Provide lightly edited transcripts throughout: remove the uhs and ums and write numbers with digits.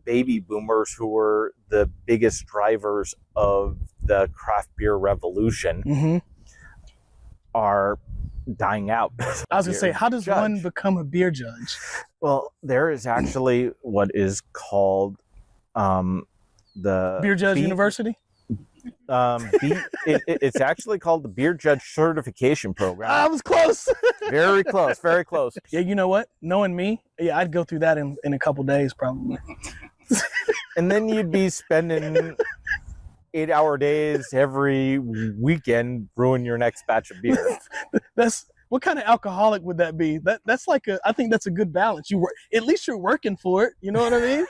baby boomers who were the biggest drivers of the craft beer revolution are dying out. I was going to say, how does one become a beer judge? Well, there is actually what is called the Beer Judge University? It's actually called the Beer Judge Certification Program. I was close. Very close, very close. Yeah, you know what? Knowing me, I'd go through that in a couple days probably. And then you'd be spending 8-hour days every weekend brewing your next batch of beer. What kind of alcoholic would that be? That's like I think that's a good balance. At least you're working for it. You know what I mean?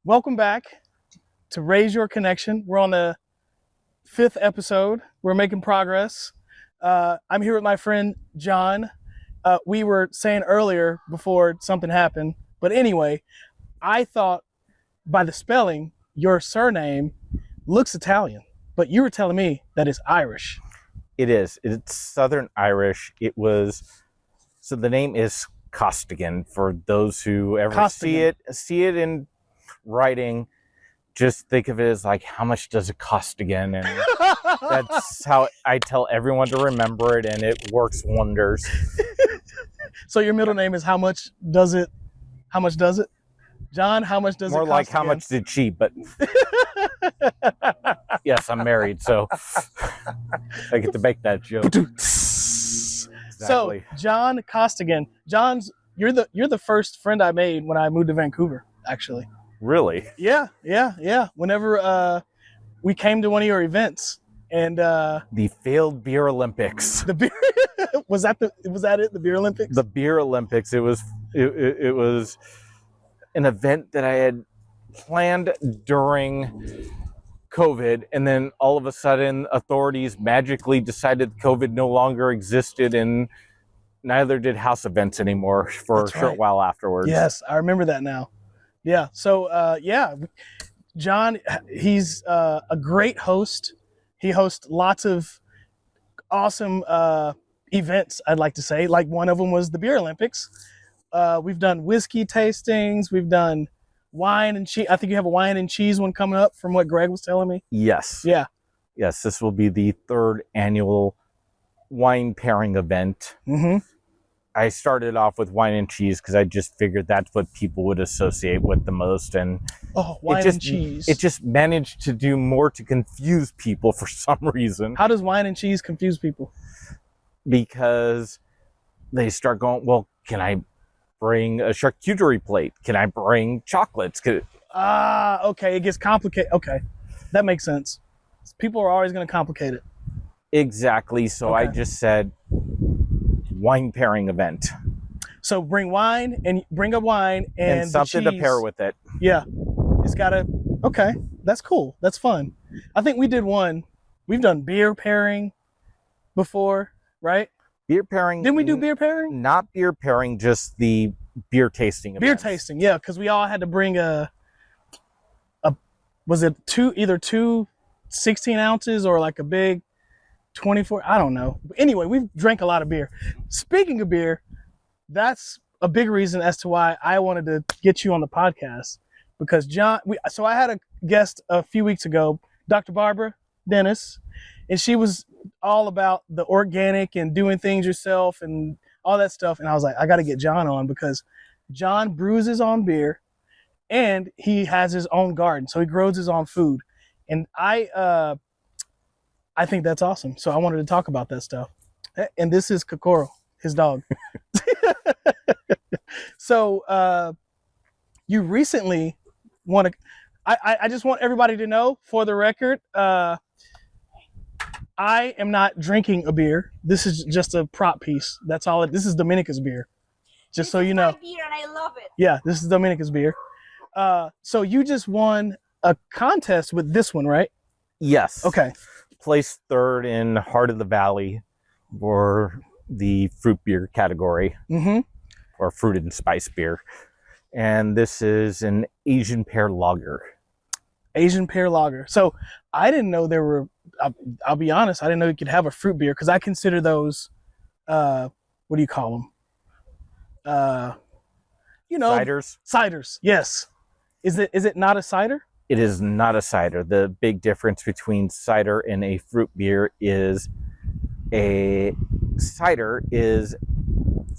Welcome back to Raise Your Connection. We're on the 5th episode. We're making progress. I'm here with my friend John. We were saying earlier before something happened, but anyway, I thought by the spelling, your surname looks Italian, but you were telling me that it's Irish. It is. It's Southern Irish. So the name is Costigane for those who ever see it in writing. Just think of it as like, how much does it cost again? And that's how I tell everyone to remember it, and it works wonders. So your middle name is how much does it? John, how much does it cost? More like, how again? much did she? But yes, I'm married, so I get to make that joke. Exactly. So John Costigane. You're the first friend I made when I moved to Vancouver, actually. Really? Yeah. Whenever we came to one of your events, and the failed beer Olympics. The beer was that it? The beer Olympics. The beer Olympics. It was an event that I had planned during COVID, and then all of a sudden, authorities magically decided COVID no longer existed, and neither did house events anymore for a short while afterwards. Yes, I remember that now. Yeah. So, John, he's a great host. He hosts lots of awesome events, I'd like to say. Like one of them was the Beer Olympics. We've done whiskey tastings. We've done wine and cheese. I think you have a wine and cheese one coming up from what Greg was telling me. Yes. Yeah. Yes, this will be the 3rd annual wine pairing event. Mm-hmm. I started off with wine and cheese because I just figured that's what people would associate with the most. And wine and cheese. It just managed to do more to confuse people for some reason. How does wine and cheese confuse people? Because they start going, well, can I bring a charcuterie plate? Can I bring chocolates? Okay. It gets complicated. Okay. That makes sense. People are always going to complicate it. Exactly. So I just said, wine pairing event. So bring a wine and something to pair with it. Yeah. Okay. That's cool. That's fun. I think we did one. We've done beer pairing before, right? Beer pairing. Didn't we do beer pairing? Not beer pairing, just the beer tasting event. Beer tasting, yeah, because we all had to bring was it two 16 ounces or like a big 24, I don't know. But anyway, we've drank a lot of beer. Speaking of beer, that's a big reason as to why I wanted to get you on the podcast, because John, so I had a guest a few weeks ago, Dr. Barbara Dennis, and she was all about the organic and doing things yourself and all that stuff. And I was like, I got to get John on because John brews his own beer and he has his own garden. So he grows his own food. And I think that's awesome. So I wanted to talk about that stuff. And this is Kokoro, his dog. So you recently want to, I just want everybody to know, for the record, I am not drinking a beer. This is just a prop piece. That's all. This is Dominica's beer. Just so you know. This is my beer and I love it. Yeah, this is Dominica's beer. So you just won a contest with this one, right? Yes. Okay. placed third in Heart of the Valley for the fruit beer category, or fruit and spice beer. And this is an Asian pear lager. Asian pear lager. So I didn't know there were, I'll be honest, I didn't know you could have a fruit beer because I consider those, what do you call them? Ciders. Ciders, yes. Is it not a cider? It is not a cider. The big difference between cider and a fruit beer is a cider is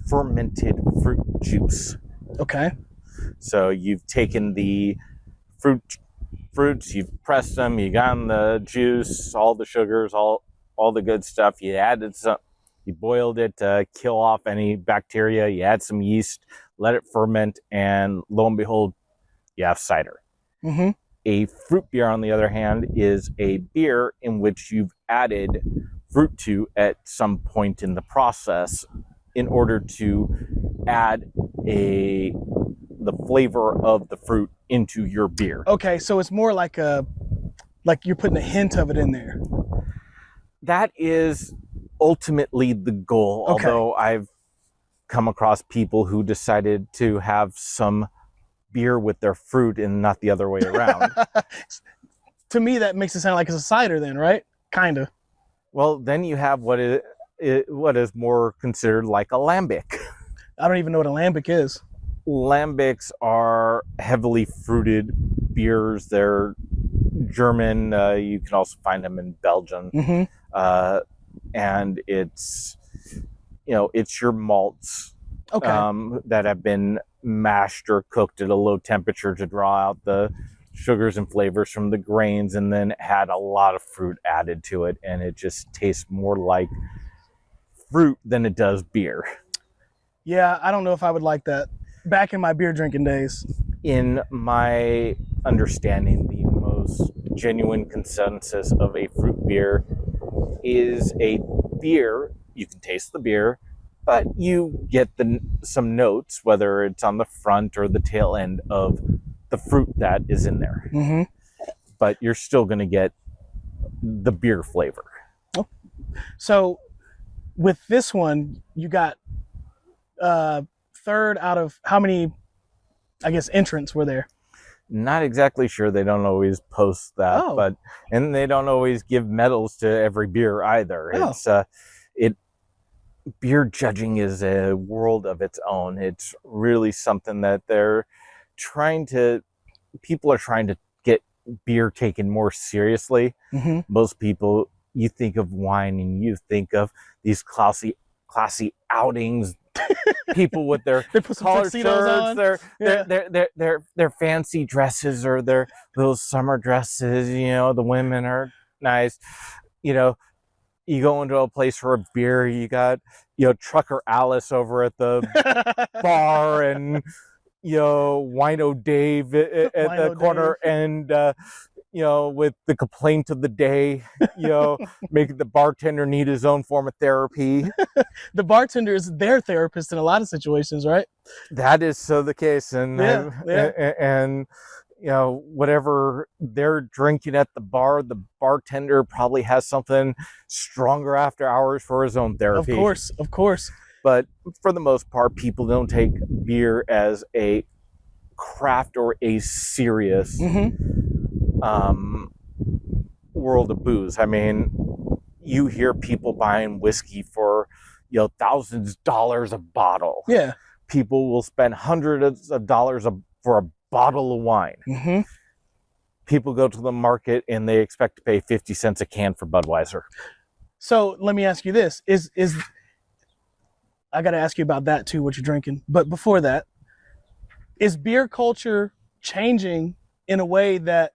fermented fruit juice. Okay. So you've taken the fruits, you've pressed them, you got in the juice, all the sugars, all the good stuff. You added some, you boiled it to kill off any bacteria. You add some yeast, let it ferment, and lo and behold, you have cider. A fruit beer, on the other hand, is a beer in which you've added fruit to at some point in the process in order to add the flavor of the fruit into your beer. Okay, so it's more like you're putting a hint of it in there. That is ultimately the goal, okay. Although I've come across people who decided to have some beer with their fruit and not the other way around. To me, that makes it sound like it's a cider then, right? Kind of. Well, then you have what is more considered like a lambic. I don't even know what a lambic is. Lambics are heavily fruited beers. They're German. You can also find them in Belgium. And it's your malts that have been mashed or cooked at a low temperature to draw out the sugars and flavors from the grains, and then had a lot of fruit added to it, and it just tastes more like fruit than it does beer. Yeah, I don't know if I would like that. Back in my beer drinking days. In my understanding, the most genuine consensus of a fruit beer is a beer. You can taste the beer, but you get some notes, whether it's on the front or the tail end of the fruit that is in there. But you're still going to get the beer flavor. Oh. So with this one, you got third out of how many, I guess, entrants were there? Not exactly sure. They don't always post that, and they don't always give medals to every beer either. Beer judging is a world of its own. It's really something that people are trying to get beer taken more seriously. Most people, you think of wine and you think of these classy outings, people with their collared shirts, their fancy dresses, or their little summer dresses. The women are nice. You go into a place for a beer, you got, Trucker Alice over at the bar, and, Wino Dave at the corner, and, with the complaint of the day, making the bartender need his own form of therapy. The bartender is their therapist in a lot of situations, right? That is so the case. And, and whatever they're drinking at the bar, the bartender probably has something stronger after hours for his own therapy. Of course. But for the most part, people don't take beer as a craft or a serious world of booze. I mean, you hear people buying whiskey for thousands of dollars a bottle. Yeah. People will spend hundreds of dollars for a bottle of wine. People go to the market and they expect to pay 50 cents a can for Budweiser. So let me ask you this: is I got to ask you about that too, what you're drinking. But before that, is beer culture changing in a way that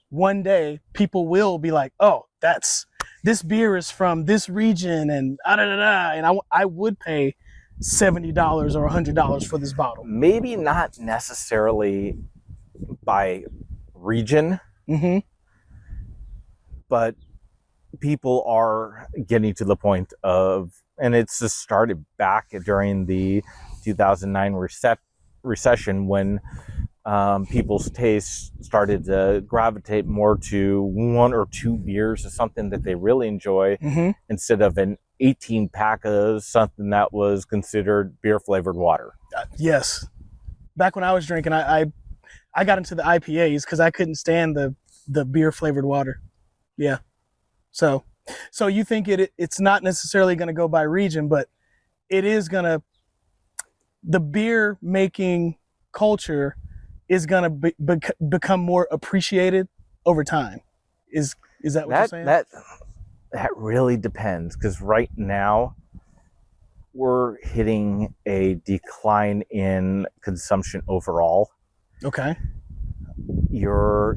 one day people will be like, oh, this beer is from this region, and and I would pay $70 or $100 for this bottle? Maybe not necessarily by region, but people are getting to the point of, and it's just started back during the 2009 recession, when people's tastes started to gravitate more to 1 or 2 beers as something that they really enjoy, instead of an 18 pack of something that was considered beer flavored water. Yes. Back when I was drinking, I got into the IPAs because I couldn't stand the beer flavored water. Yeah. So you think it's not necessarily going to go by region, but it is going to, the beer making culture is going to become more appreciated over time. Is that what you're saying? That really depends, because right now we're hitting a decline in consumption overall. Okay. Your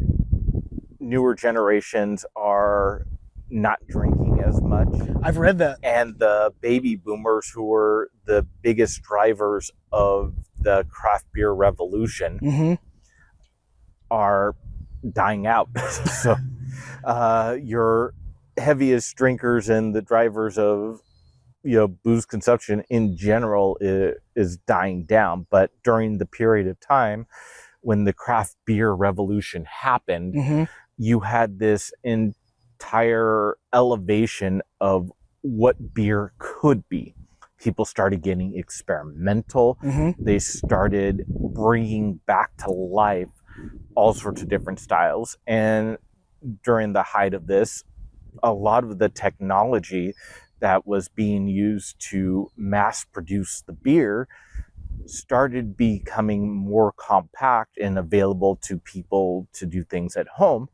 newer generations are not drinking as much. I've read that. And the baby boomers, who were the biggest drivers of the craft beer revolution, are dying out. So your heaviest drinkers and the drivers of booze consumption in general is dying down. But during the period of time when the craft beer revolution happened, you had this entire elevation of what beer could be. People started getting experimental. They started bringing back to life all sorts of different styles. And during the height of this, a lot of the technology that was being used to mass produce the beer started becoming more compact and available to people to do things at home.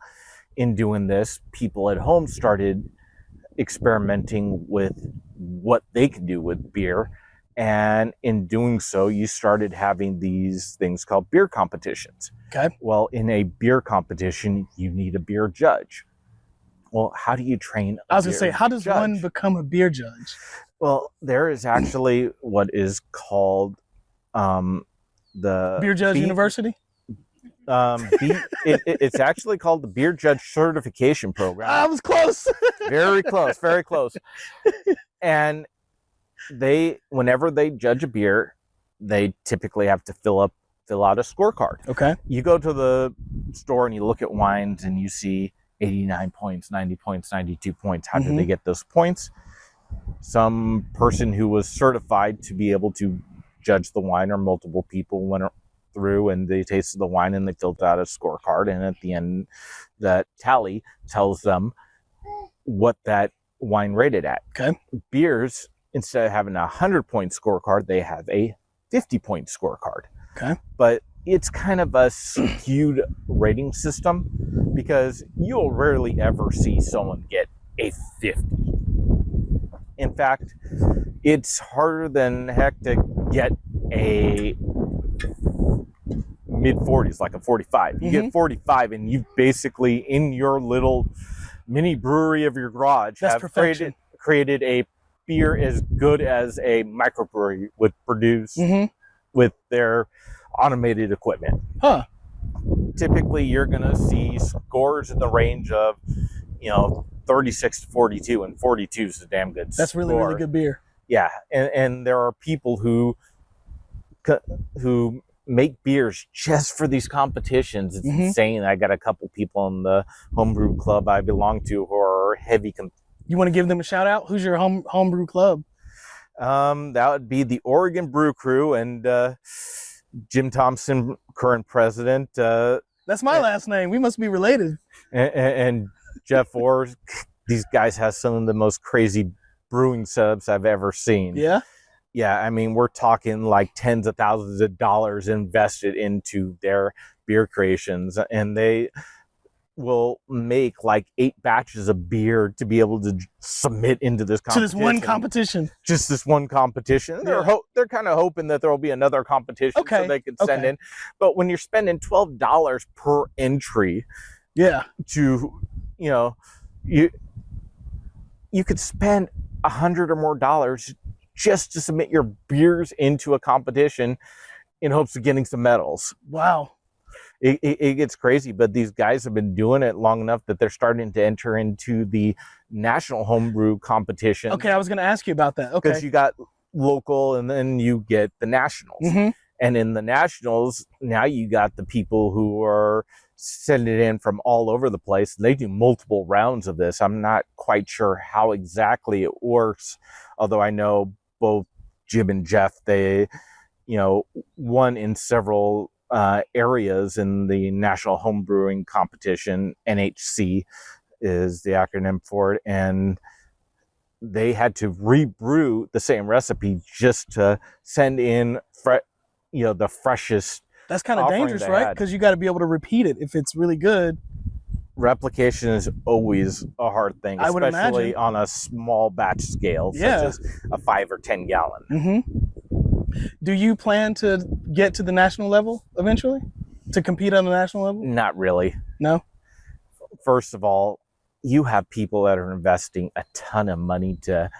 In doing this, people at home started experimenting with what they could do with beer. And in doing so, you started having these things called beer competitions. Okay. Well, in a beer competition, you need a beer judge. Well, how do you train a I was beer going to say, how does judge? one become a beer judge? Well, there is actually what is called the Beer Judge University? It's actually called the Beer Judge Certification Program. I was close. Very close, very close. And whenever they judge a beer, they typically have to fill out a scorecard. Okay. You go to the store and you look at wines and you see 89 points, 90 points, 92 points. How did they get those points? Some person who was certified to be able to judge the wine, or multiple people went through and they tasted the wine and they filled out a scorecard. And at the end, that tally tells them what that wine rated at. Okay. Beers, instead of having a 100-point scorecard, they have a 50-point scorecard. Okay. But it's kind of a skewed rating system, because you'll rarely ever see someone get a 50. In fact, it's harder than heck to get a mid-40s, like a 45. You get 45 and you've basically, in your little mini brewery of your garage, have created a beer as good as a microbrewery would produce with their automated equipment. Huh. Typically, you're going to see scores in the range of, 36 to 42, and 42 is a damn good score. That's really, really good beer. Yeah, and there are people who make beers just for these competitions. It's insane. I got a couple people in the homebrew club I belong to who are heavy. You want to give them a shout out? Who's your homebrew club? That would be the Oregon Brew Crew, and Jim Thompson, current president. That's my last name. We must be related. And Jeff Orr. These guys have some of the most crazy brewing setups I've ever seen. Yeah? Yeah, I mean, we're talking like tens of thousands of dollars invested into their beer creations, and they will make like 8 batches of beer to be able to submit into this competition. To this one competition. Just this one competition. Yeah. They're kind of hoping that there will be another competition so they can send in. But when you're spending $12 per entry, to, you could spend $100 or more dollars just to submit your beers into a competition in hopes of getting some medals. Wow. It gets crazy, but these guys have been doing it long enough that they're starting to enter into the national homebrew competition. Okay, I was going to ask you about that. Okay. Because you got local and then you get the nationals. And in the nationals, now you got the people who are sending it in from all over the place. They do multiple rounds of this. I'm not quite sure how exactly it works, although I know both Jim and Jeff, they, won in several areas in the National Home Brewing Competition. NHC is the acronym for it. And they had to rebrew the same recipe just to send in the freshest. That's kind of dangerous, right? Because you got to be able to repeat it if it's really good. Replication is always a hard thing, I would especially imagine. On a small batch scale, such as a 5 or 10 gallon. Mm-hmm. Do you plan to get to the national level eventually? To compete on the national level? Not really. No? First of all, you have people that are investing a ton of money to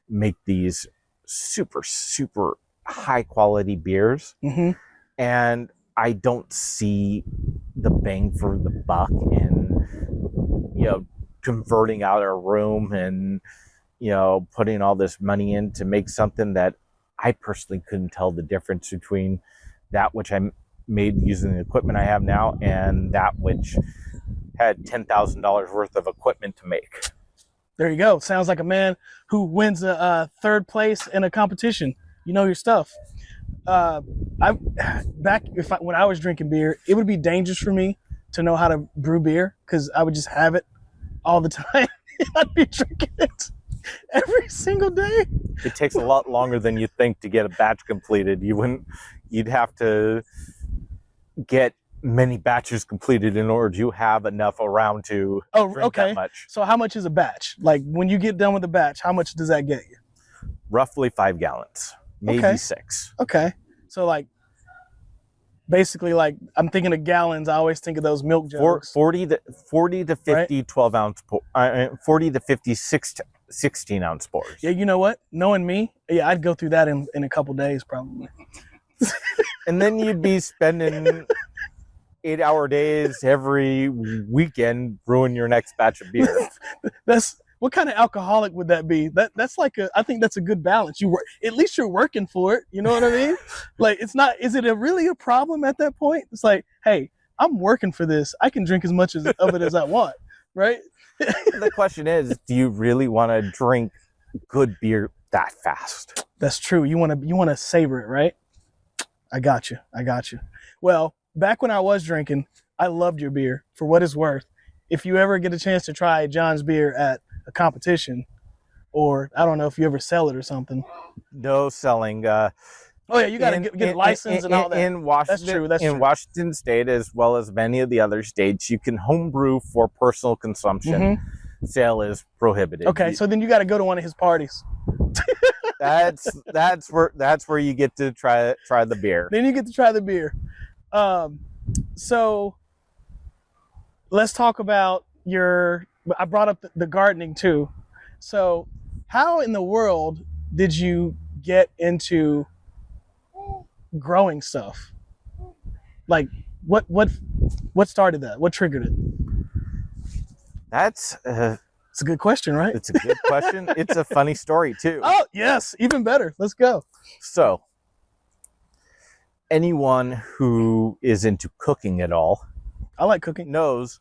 make these super, super high quality beers. Mm-hmm. And I don't see the bang for the buck in, converting out a room and, putting all this money in to make something that I personally couldn't tell the difference between that which I made using the equipment I have now and that which had $10,000 worth of equipment to make. There you go. Sounds like a man who wins a third place in a competition. You know your stuff. When I was drinking beer, it would be dangerous for me to know how to brew beer because I would just have it all the time. I'd be drinking it every single day. It takes a lot longer than you think to get a batch completed. You'd have to get many batches completed in order to have enough around to drink that much. So how much is a batch? Like when you get done with the batch, how much does that get you? Roughly 5 gallons, maybe 6. Okay. So basically I'm thinking of gallons. I always think of those milk jugs. 40 to 50 right? 12 ounce, 40 to 50 16 ounce pours. Yeah, you know what? Knowing me, I'd go through that in a couple days probably. And then you'd be spending 8-hour days every weekend brewing your next batch of beer. What kind of alcoholic would that be? That's I think that's a good balance. At least you're working for it. You know what I mean? Is it really a problem at that point? It's like, hey, I'm working for this. I can drink as much of it as I want, right? The question is, do you really want to drink good beer that fast? That's true. You want to savor it, right? I got you. Well, back when I was drinking, I loved your beer. For what it's worth, if you ever get a chance to try John's beer at a competition, or I don't know if you ever sell it or something. No selling. You got to get a license and all that. In Washington, That's true. Washington State, as well as many of the other states, you can homebrew for personal consumption. Mm-hmm. Sale is prohibited. Okay, so then you got to go to one of his parties. That's where you get to try the beer. Then you get to try the beer. So let's talk about I brought up the gardening too. So how in the world did you get into growing stuff? Like what started that? What triggered it? It's a good question, right? It's a good question. It's a funny story too. Oh, yes, even better. Let's go. So, anyone who is into cooking at all, I like cooking, knows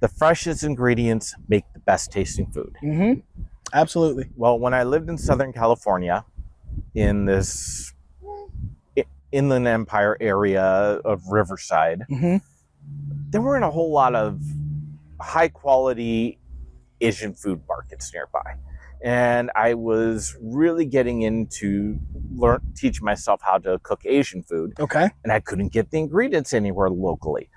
the freshest ingredients make the best tasting food. Mm-hmm. Absolutely. Well, when I lived in Southern California, in this Inland Empire area of Riverside, mm-hmm. there weren't a whole lot of high quality Asian food markets nearby. And I was really getting into teach myself how to cook Asian food. Okay. And I couldn't get the ingredients anywhere locally.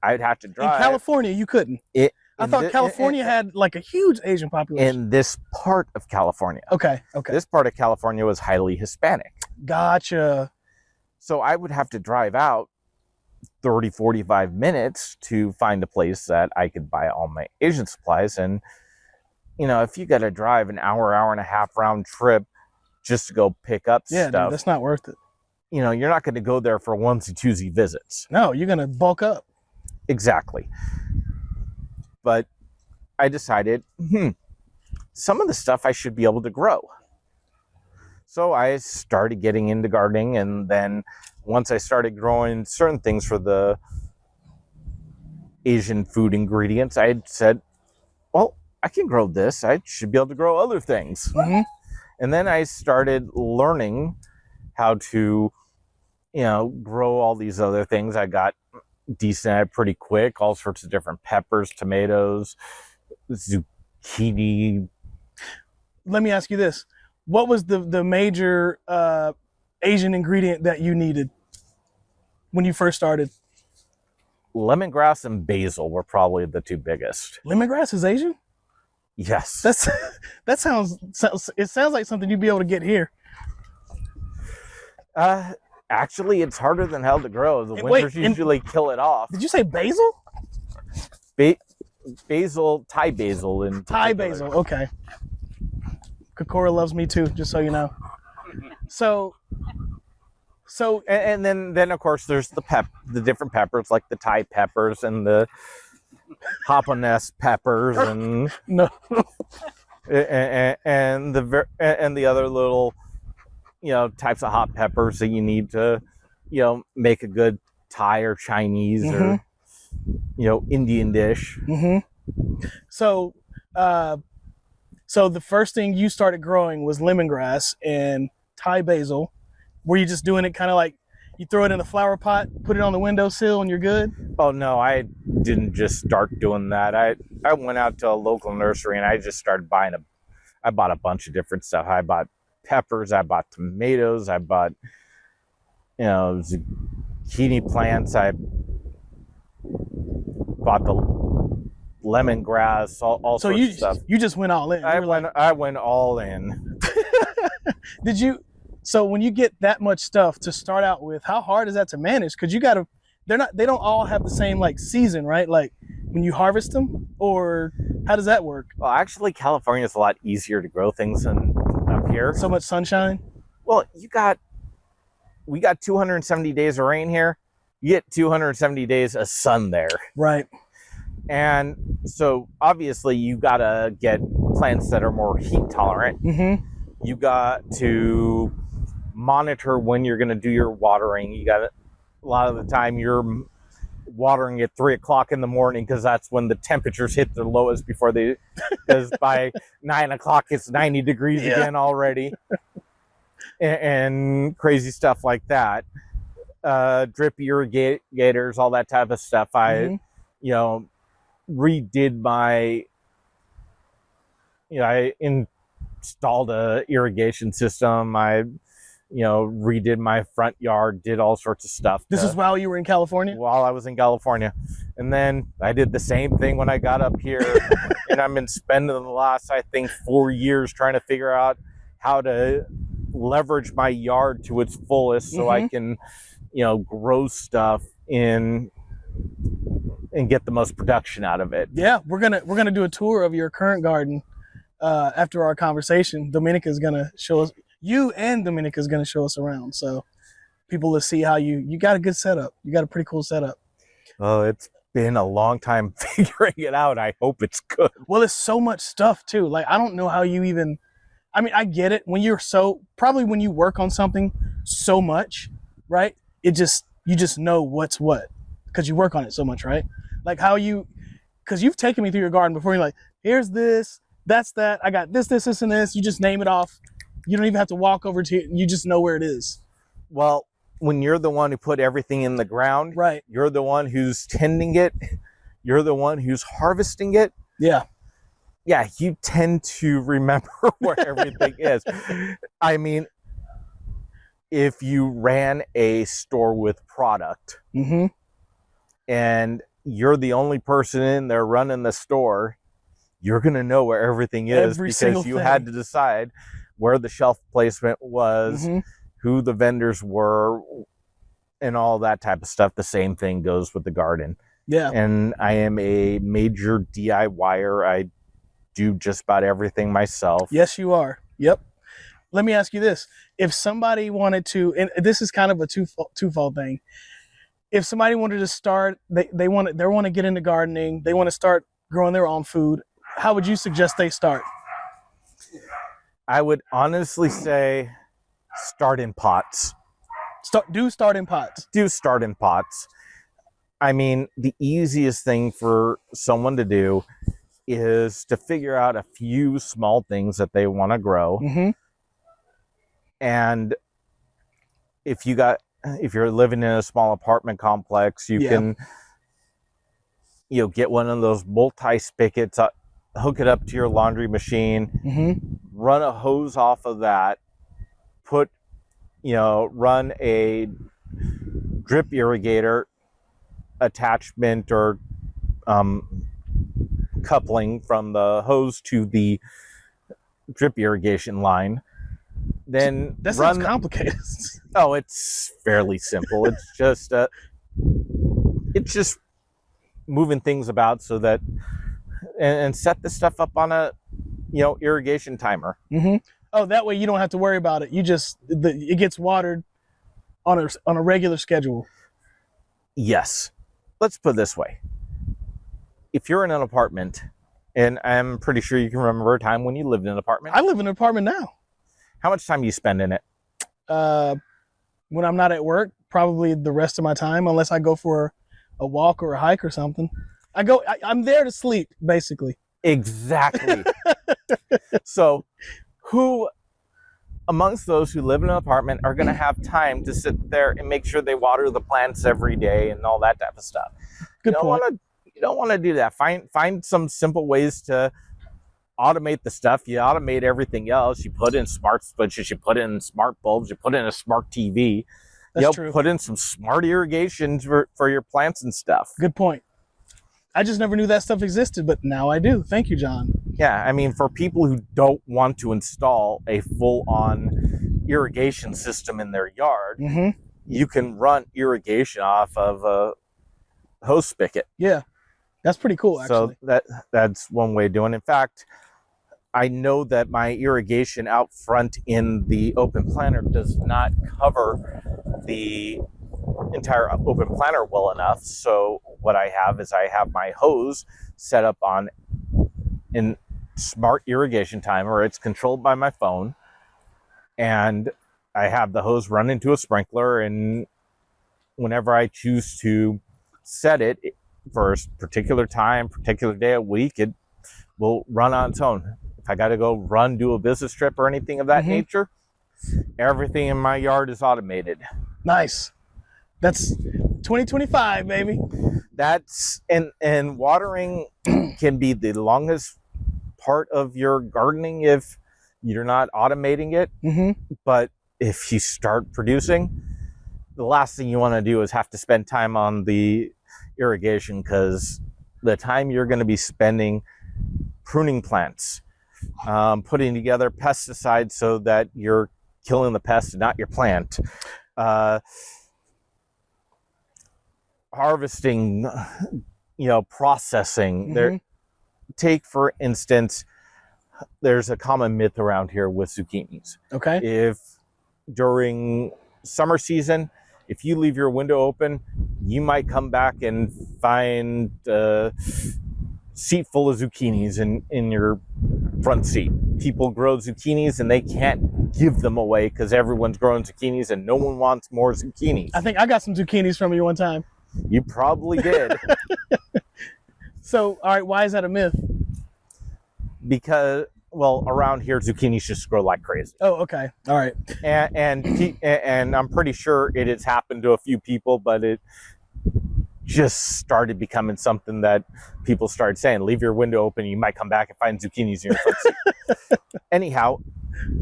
I'd have to drive. In California, you couldn't. I thought California had like a huge Asian population. In this part of California. Okay. This part of California was highly Hispanic. Gotcha. So I would have to drive out 30, 45 minutes to find a place that I could buy all my Asian supplies. And, if you got to drive an hour and a half round trip just to go pick up stuff. Dude, that's not worth it. You're not going to go there for onesie-twosie visits. No, you're going to bulk up. Exactly. But I decided, some of the stuff I should be able to grow. So I started getting into gardening, and then once I started growing certain things for the Asian food ingredients, I said, well, I can grow this. I should be able to grow other things. Mm-hmm. And then I started learning how to, grow all these other things. I got decent at it pretty quick, all sorts of different peppers, tomatoes, zucchini. Let me ask you this. What was the major Asian ingredient that you needed when you first started? Lemongrass and basil were probably the two biggest. Lemongrass is Asian? Yes. That sounds like something you'd be able to get here. Actually, it's harder than hell to grow. The winters usually kill it off. Did you say basil? Basil, Thai basil in Thai particular. basil, okay. Kokora loves me too, just so you know. So and then of course there's the different peppers, like the Thai peppers and the Habanese peppers and no. and the other little types of hot peppers that you need to make a good Thai or Chinese or Indian dish. Mm-hmm. So the first thing you started growing was lemongrass and Thai basil. Were you just doing it kind of like you throw it in a flower pot, put it on the windowsill, and you're good? Oh no, I didn't just start doing that. I went out to a local nursery and I just started I bought a bunch of different stuff. I bought peppers, I bought tomatoes, I bought zucchini plants, I bought the lemongrass, all sorts of stuff. You just went all in. I went all in. Did you? So when you get that much stuff to start out with, how hard is that to manage? Because they don't all have the same like season, right? Like when you harvest them, or how does that work? Well, actually, California is a lot easier to grow things than up here. So much sunshine. Well, we got 270 days of rain here. You get 270 days of sun there. Right. And so obviously you gotta get plants that are more heat tolerant. Mm-hmm. You got to monitor when you're going to do your watering. You got a lot of the time you're watering at 3:00 in the morning because that's when the temperatures hit their lowest because by 9:00 it's 90 degrees again already, and crazy stuff like that. Drip irrigators, all that type of stuff. I redid my. I installed a irrigation system. I redid my front yard, did all sorts of stuff. This is while you were in California? While I was in California. And then I did the same thing when I got up here. And I've been spending the last, 4 years trying to figure out how to leverage my yard to its fullest so I can, grow stuff and get the most production out of it. Yeah, we're gonna do a tour of your current garden after our conversation. Domenica's gonna show us. You and Domenica's going to show us around, so people will see how you got a good setup. You got a pretty cool setup. Oh, it's been a long time figuring it out. I hope it's good. Well, it's so much stuff too. Like, I don't know how you even, I mean, I get it. When probably when you work on something so much, right? You just know what's what because you work on it so much, right? Like because you've taken me through your garden before. You're like, here's this, that's that. I got this, and this. You just name it off. You don't even have to walk over to it. You just know where it is. Well, when you're the one who put everything in the ground, right? You're the one who's tending it. You're the one who's harvesting it. Yeah. Yeah, you tend to remember where everything is. I mean, if you ran a store with product and you're the only person in there running the store, you're going to know where everything is because you had to decide where the shelf placement was, who the vendors were, and all that type of stuff. The same thing goes with the garden. Yeah. And I am a major DIYer. I do just about everything myself. Yes, you are. Yep. Let me ask you this. If somebody wanted to, and this is kind of a twofold thing. If somebody wanted to start, they want to get into gardening, they want to start growing their own food, how would you suggest they start? I would honestly say start in pots. Start in pots. Do start in pots. I mean, the easiest thing for someone to do is to figure out a few small things that they want to grow. Mm-hmm. And if you're living in a small apartment complex, you can, get one of those multi-spigots, hook it up to your laundry machine, run a hose off of that, run a drip irrigator attachment or coupling from the hose to the drip irrigation line. Then that sounds complicated. Oh, it's fairly simple. It's just moving things about so that and set the stuff up on a irrigation timer. Mm-hmm. Oh, that way you don't have to worry about it. It gets watered on a regular schedule. Yes. Let's put it this way. If you're in an apartment, and I'm pretty sure you can remember a time when you lived in an apartment. I live in an apartment now. How much time do you spend in it? When I'm not at work, probably the rest of my time, unless I go for a walk or a hike or something. I'm there to sleep, basically. Exactly. So who amongst those who live in an apartment are going to have time to sit there and make sure they water the plants every day and all that type of stuff? Good point. You don't want to do that. Find some simple ways to automate the stuff. You automate everything else. You put in smart switches, you put in smart bulbs, you put in a smart TV. That's true. Put in some smart irrigations for your plants and stuff. Good point. I just never knew that stuff existed, but now I do. Thank you, John. Yeah, I mean, for people who don't want to install a full-on irrigation system in their yard, you can run irrigation off of a hose spigot. Yeah, that's pretty cool, actually. So that's one way of doing it. In fact, I know that my irrigation out front in the open planter does not cover the entire open planter well enough. So what I have is my hose set up on in smart irrigation timer. It's controlled by my phone, and I have the hose run into a sprinkler, and whenever I choose to set it for a particular time, particular day a week, it will run on its own. If I got to go do a business trip or anything of that nature, everything in my yard is automated. Nice. That's 2025, baby. That's and watering can be the longest part of your gardening if you're not automating it. But if you start producing, the last thing you want to do is have to spend time on the irrigation, because the time you're going to be spending pruning plants, putting together pesticides so that you're killing the pest and not your plant, harvesting, processing. Take, for instance, there's a common myth around here with zucchinis. Okay. If during summer season, if you leave your window open, you might come back and find a seat full of zucchinis in your front seat. People grow zucchinis and they can't give them away because everyone's growing zucchinis and no one wants more zucchinis. I think I got some zucchinis from you one time. You probably did. So, all right, why is that a myth? Because, well, around here, zucchinis just grow like crazy. Oh, okay. All right. And I'm pretty sure it has happened to a few people, but it just started becoming something that people started saying, leave your window open, you might come back and find zucchinis in your front seat. Anyhow,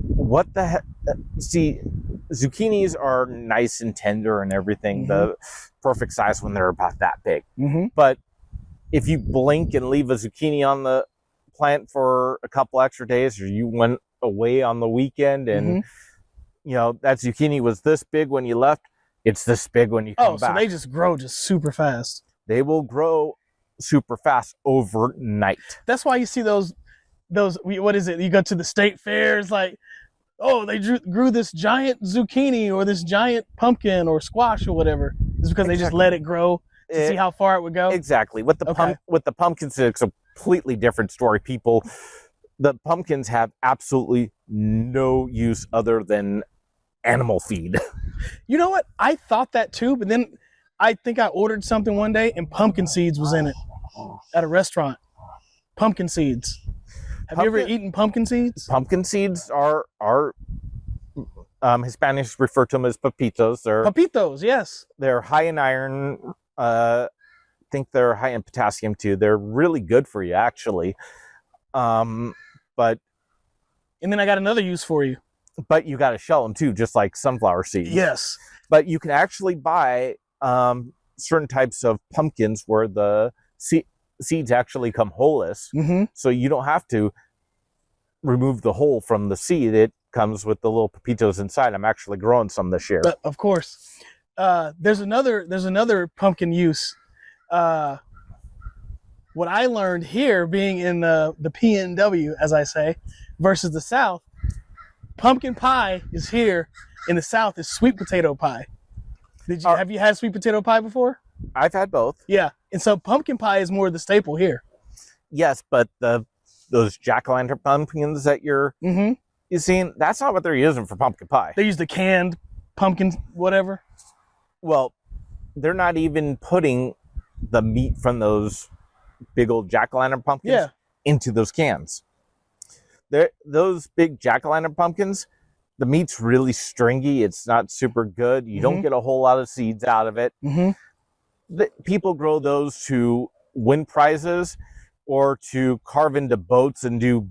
what the heck? See, zucchinis are nice and tender and everything, the perfect size when they're about that big. But if you blink and leave a zucchini on the plant for a couple extra days, or you went away on the weekend and that zucchini was this big when you left, it's this big when you come back. So they just grow just super fast. They will grow super fast overnight. That's why you see those what is it? You go to the state fairs, like, oh, they grew this giant zucchini or this giant pumpkin or squash or whatever. It's because they just let it grow to see how far it would go. Exactly. With the pumpkins, it's a completely different story. The pumpkins have absolutely no use other than animal feed. You know what? I thought that too, but then I think I ordered something one day and pumpkin seeds was in it at a restaurant. Pumpkin seeds. Have you ever eaten pumpkin seeds? Pumpkin seeds are Hispanics refer to them as papitos. Papitos, yes. They're high in iron. I think they're high in potassium too. They're really good for you, actually. But and then I got another use for you. But you got to shell them too, just like sunflower seeds. Yes. But you can actually buy certain types of pumpkins where the seeds actually come holeless. Mm-hmm. So you don't have to remove the hull from the seed. It comes with the little pepitos inside. I'm actually growing some this year. Of course. There's another pumpkin use. What I learned here, being in the PNW, as I say, versus the South, pumpkin pie is here. In the South is sweet potato pie. Have you had sweet potato pie before? I've had both. Yeah, and so pumpkin pie is more the staple here. Yes, but those jack-o'-lantern pumpkins that you're seeing, that's not what they're using for pumpkin pie. They use the canned pumpkin whatever. Well, they're not even putting the meat from those big old jack-o'-lantern pumpkins into those cans. Those big jack-o'-lantern pumpkins, the meat's really stringy. It's not super good. You don't get a whole lot of seeds out of it. People grow those to win prizes or to carve into boats and do,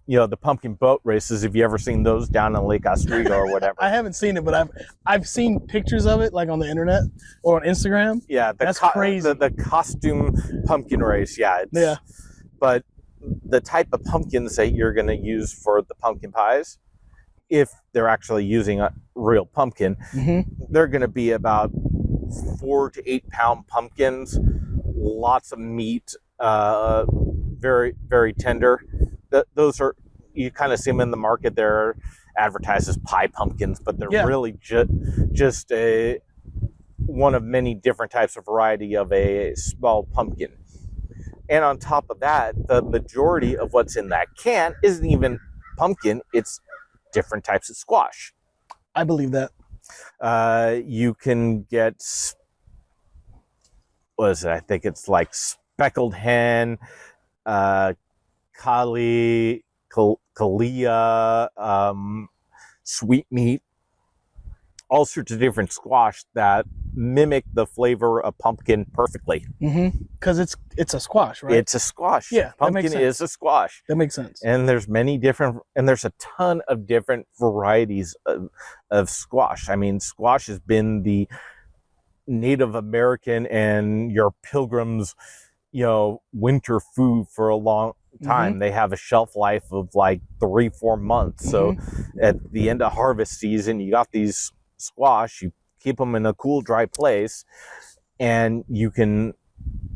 the pumpkin boat races. Have you ever seen those down in Lake Oswego or whatever? I haven't seen it, but I've seen pictures of it, like on the internet or on Instagram. Yeah, that's crazy. The costume pumpkin race. Yeah, but the type of pumpkins that you're going to use for the pumpkin pies, if they're actually using a real pumpkin, they're going to be about 4 to 8 pound pumpkins, lots of meat, very, very tender. Those are, you kind of see them in the market. They're advertised as pie pumpkins, but they're really just one of many different types of variety of a small pumpkin. And on top of that, the majority of what's in that can isn't even pumpkin. It's different types of squash. I believe that. You can get, what is it? I think it's like speckled hen, kalia, sweet meat, all sorts of different squash that mimic the flavor of pumpkin perfectly. Because it's a squash, right? It's a squash. Yeah, pumpkin is a squash. That makes sense. And there's there's a ton of different varieties of squash. I mean, squash has been the Native American and your pilgrims, winter food for a long time. They have a shelf life of like 3-4 months. So at the end of harvest season, you got these squash, you keep them in a cool, dry place, and you can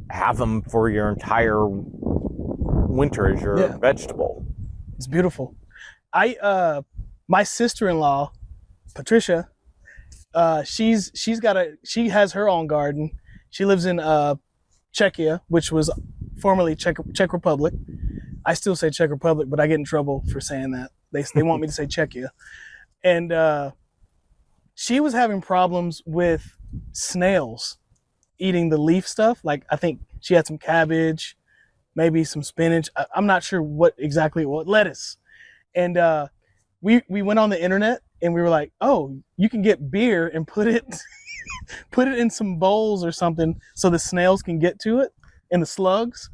have them for your entire winter as your vegetable. It's beautiful. My sister-in-law, Patricia, she has her own garden. She lives in Czechia, which was formerly Czech Republic. I still say Czech Republic, but I get in trouble for saying that. They want me to say Czechia. And she was having problems with snails eating the leaf stuff. Like, I think she had some cabbage, maybe some spinach. I'm not sure what exactly it was. Lettuce. And we went on the internet and we were like, oh, you can get beer and put it in some bowls or something so the snails can get to it and the slugs.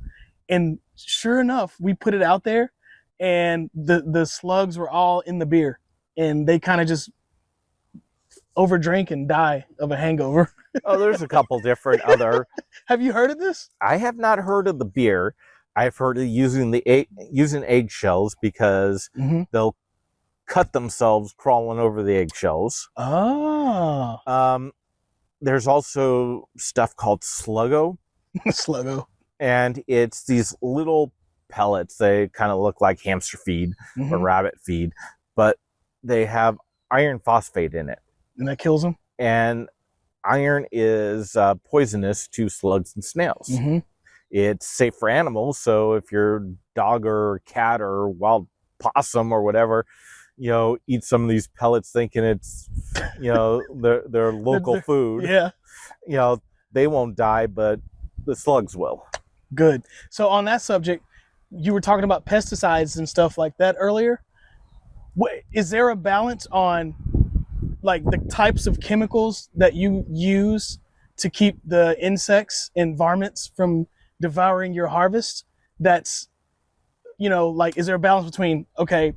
And sure enough, we put it out there and the slugs were all in the beer and they kind of just overdrink and die of a hangover. Oh, there's a couple different other. Have you heard of this? I have not heard of the beer. I've heard of using eggshells because they'll cut themselves crawling over the eggshells. Oh. There's also stuff called sluggo. Sluggo. And it's these little pellets. They kind of look like hamster feed or rabbit feed, but they have iron phosphate in it. And that kills them? And iron is poisonous to slugs and snails. It's safe for animals, so if your dog or cat or wild possum or whatever eat some of these pellets thinking it's, their local food. Yeah. They won't die, but the slugs will. Good. So on that subject, you were talking about pesticides and stuff like that earlier. Is there a balance on like the types of chemicals that you use to keep the insects and varmints from devouring your harvest? That's, like, is there a balance between, okay,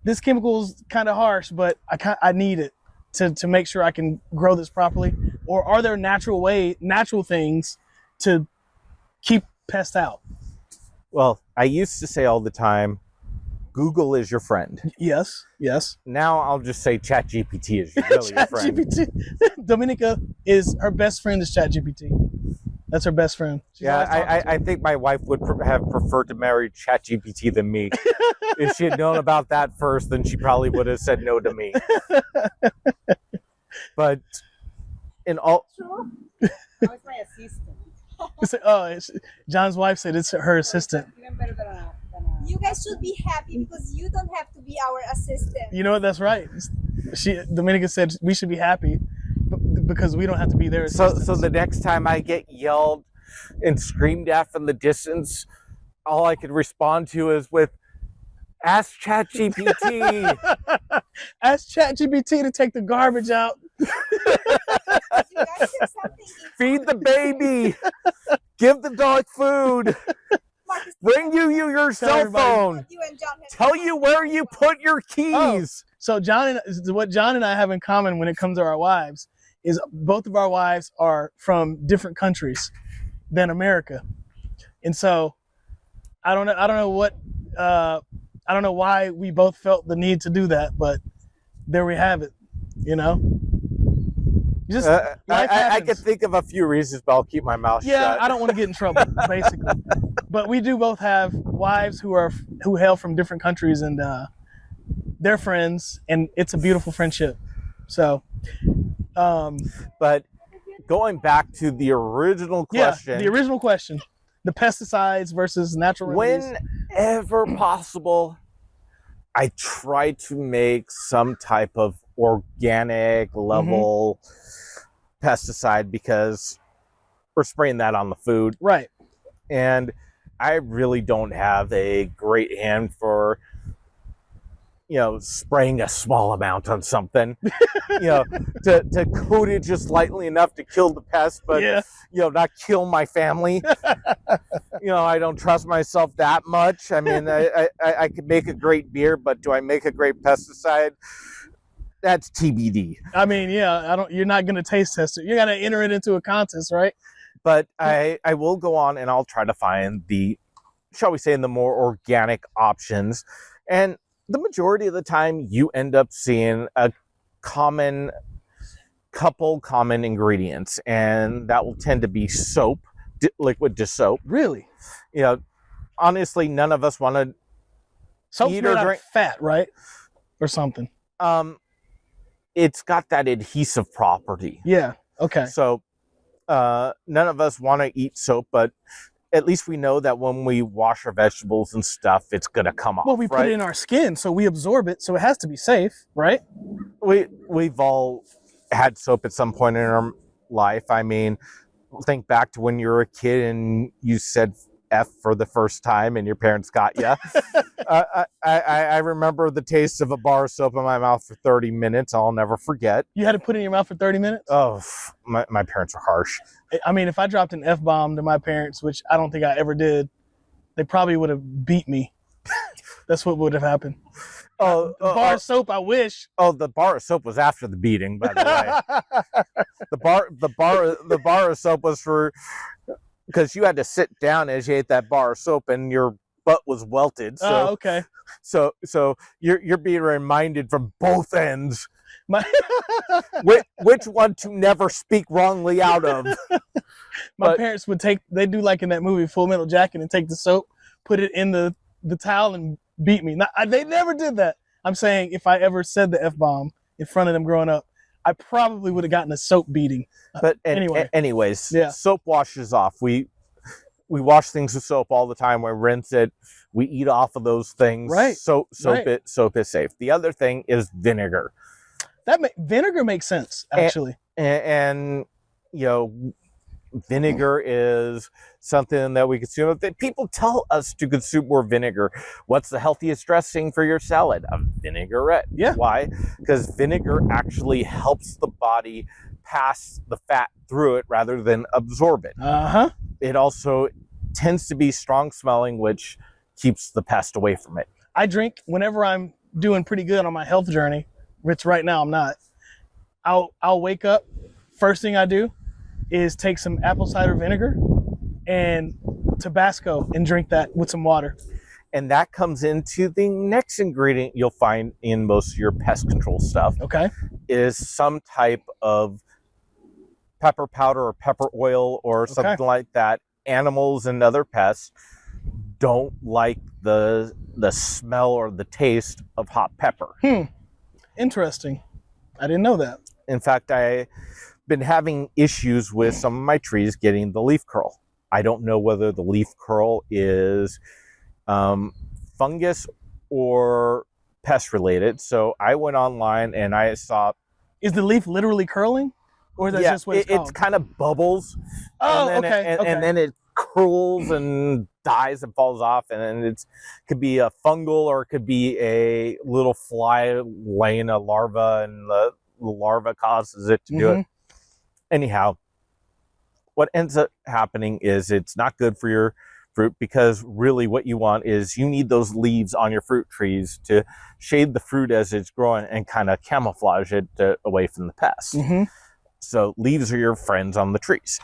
this chemical is kind of harsh, but I need it to make sure I can grow this properly? Or are there natural things to keep pests out? Well, I used to say all the time, Google is your friend. Yes. Now I'll just say ChatGPT is really your friend. ChatGPT. Dominica her best friend is ChatGPT. That's her best friend. I think my wife would have preferred to marry ChatGPT than me. If she had known about that first, then she probably would have said no to me. But in all... That was my assistant. John's wife said it's her assistant. Even better than a You guys should be happy because you don't have to be our assistant. You know what? That's right. Dominica said we should be happy because we don't have to be there. So the next time I get yelled and screamed at from the distance, all I could respond to is with, ask ChatGPT. Ask ChatGPT to take the garbage out. You guys did something. Feed the baby. Give the dog food. Marcus, Bring you your cell phone. you and John had Tell you where you put your keys. So what John and I have in common when it comes to our wives is both of our wives are from different countries than America, and so I don't know why we both felt the need to do that, but there we have it. Just I can think of a few reasons, but I'll keep my mouth shut. Yeah, I don't want to get in trouble, basically. But we do both have wives who hail from different countries, and they're friends, and it's a beautiful friendship. So, but going back to the original question. the original question, the pesticides versus natural remedies. Whenever possible, I try to make some type of organic level pesticide because we're spraying that on the food. Right. And I really don't have a great hand for, spraying a small amount on something, to coat it just lightly enough to kill the pest, but, not kill my family. I don't trust myself that much. I mean, I could make a great beer, but do I make a great pesticide? That's TBD. I mean, you're not going to taste test it. You got to enter it into a contest, right? But I will go on and I'll try to find the more organic options. And the majority of the time you end up seeing a couple common ingredients, and that will tend to be soap, liquid dish soap. Really? Honestly, none of us want to Soap's eat made or out drink. of fat, right? Or something. It's got that adhesive property. Yeah. Okay. So none of us want to eat soap, but at least we know that when we wash our vegetables and stuff, it's going to come off. Well, we put it in our skin, so we absorb it, so it has to be safe, right? We've all had soap at some point in our life. I mean, think back to when you were a kid and you said F for the first time and your parents got you. I remember the taste of a bar of soap in my mouth for 30 minutes. I'll never forget. You had to put it in your mouth for 30 minutes? Oh, my parents were harsh. I mean, if I dropped an F-bomb to my parents, which I don't think I ever did, they probably would have beat me. That's what would have happened. Bar of soap, I wish. Oh, the bar of soap was after the beating, by the way. the bar of soap was for, because you had to sit down as you ate that bar of soap and your butt was welted. So, okay. So you're being reminded from both ends which one to never speak wrongly out of. My parents they do like in that movie Full Metal Jacket, and take the soap, put it in the towel and beat me. They never did that. I'm saying if I ever said the F-bomb in front of them growing up, I probably would have gotten a soap beating. But anyways, yeah. Soap washes off. we wash things with soap all the time. We rinse it. We eat off of those things. Right. Soap Right. Soap is safe. The other thing is vinegar. Vinegar makes sense, actually. And vinegar is something that we consume. People tell us to consume more vinegar. What's the healthiest dressing for your salad? A vinaigrette. Yeah. Why? Because vinegar actually helps the body pass the fat through it rather than absorb it. Uh-huh. It also tends to be strong smelling, which keeps the pest away from it. I drink whenever I'm doing pretty good on my health journey, which right now I'm not. I'll wake up, first thing I do is take some apple cider vinegar and Tabasco and drink that with some water. And that comes into the next ingredient you'll find in most of your pest control stuff. Okay. Is some type of pepper powder or pepper oil or something like that. Animals and other pests don't like the smell or the taste of hot pepper. Interesting. I didn't know that. In fact, I've been having issues with some of my trees getting the leaf curl. I don't know whether the leaf curl is fungus or pest related. So I went online and I saw. Is the leaf literally curling? Or is that just what it's called? It kind of bubbles. Oh, and then okay. And then it curls and dies and falls off. And then it could be a fungal or it could be a little fly laying a larva, and the larva causes it to do it. Anyhow, what ends up happening is it's not good for your fruit, because really what you want is you need those leaves on your fruit trees to shade the fruit as it's growing and kind of camouflage it away from the pests. So leaves are your friends on the trees.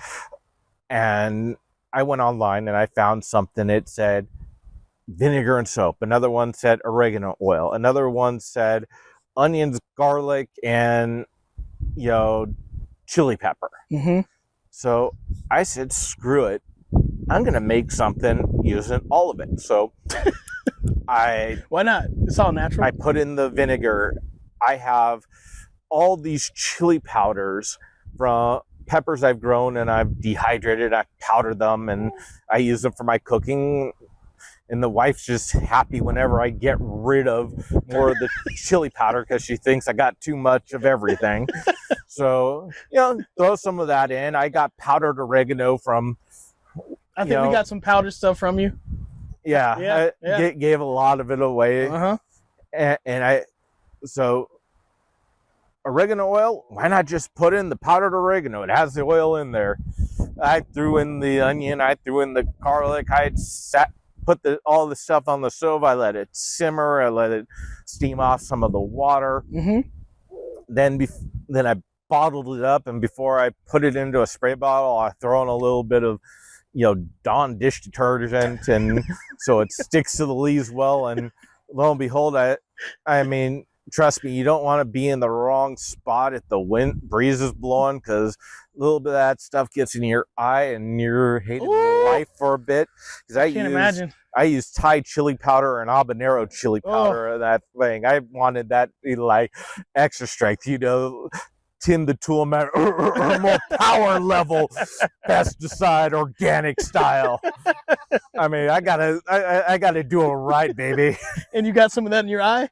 And I went online and I found something. It said vinegar and soap. Another one said oregano oil. Another one said onions, garlic, and chili pepper. So I said, screw it. I'm going to make something using all of it. So why not? It's all natural. I put in the vinegar. I have all these chili powders from peppers I've grown and I've dehydrated. I powdered them and I use them for my cooking. And the wife's just happy whenever I get rid of more of the chili powder, because she thinks I got too much of everything. So, throw some of that in. I got powdered oregano from. I think we got some powdered stuff from you. Yeah. Gave a lot of it away. So oregano oil, why not just put in the powdered oregano? It has the oil in there. I threw in the onion. I threw in the garlic. Put all the stuff on the stove. I let it simmer. I let it steam off some of the water. Then I bottled it up, and before I put it into a spray bottle, I throw in a little bit of Dawn dish detergent, and so it sticks to the leaves well. And lo and behold, I mean, trust me, you don't want to be in the wrong spot if the breeze is blowing, because a little bit of that stuff gets in your eye and you're hating life for a bit. Because I can't imagine. I use Thai chili powder and habanero chili powder. That thing, I wanted that like extra strength, Tim the Tool Man, more power level pesticide organic style. I mean, I gotta do it right, baby. And you got some of that in your eye?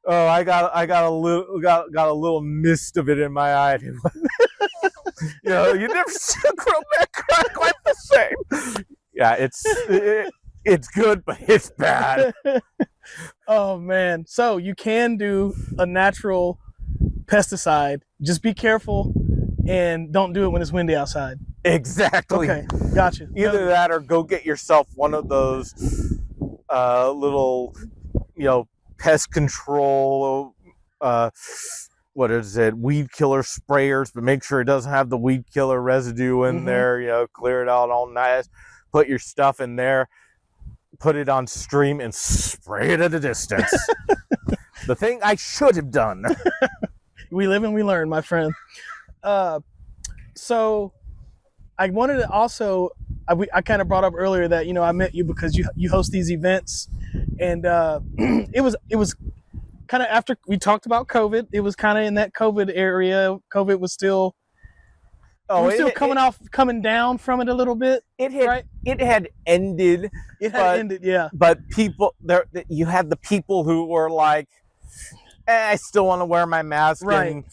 Oh, I got a little mist of it in my eye. You never see a grown man cry quite the same. Yeah, it's good, but it's bad. Oh man! So you can do a natural pesticide. Just be careful and don't do it when it's windy outside. Exactly. Okay, gotcha. Either that or go get yourself one of those little, pest control, what is it, weed killer sprayers, but make sure it doesn't have the weed killer residue in there. Clear it out all nice. Put your stuff in there, put it on stream, and spray it at a distance. The thing I should have done. We live and we learn, my friend. So I wanted to also, I kind of brought up earlier that, I met you because you host these events, and it was kind of after we talked about COVID. It was kind of in that COVID area. COVID was still Oh, we were still coming down from it a little bit. It had right? it had ended. It had ended, yeah. But people there, you had the people who were like, I still want to wear my mask and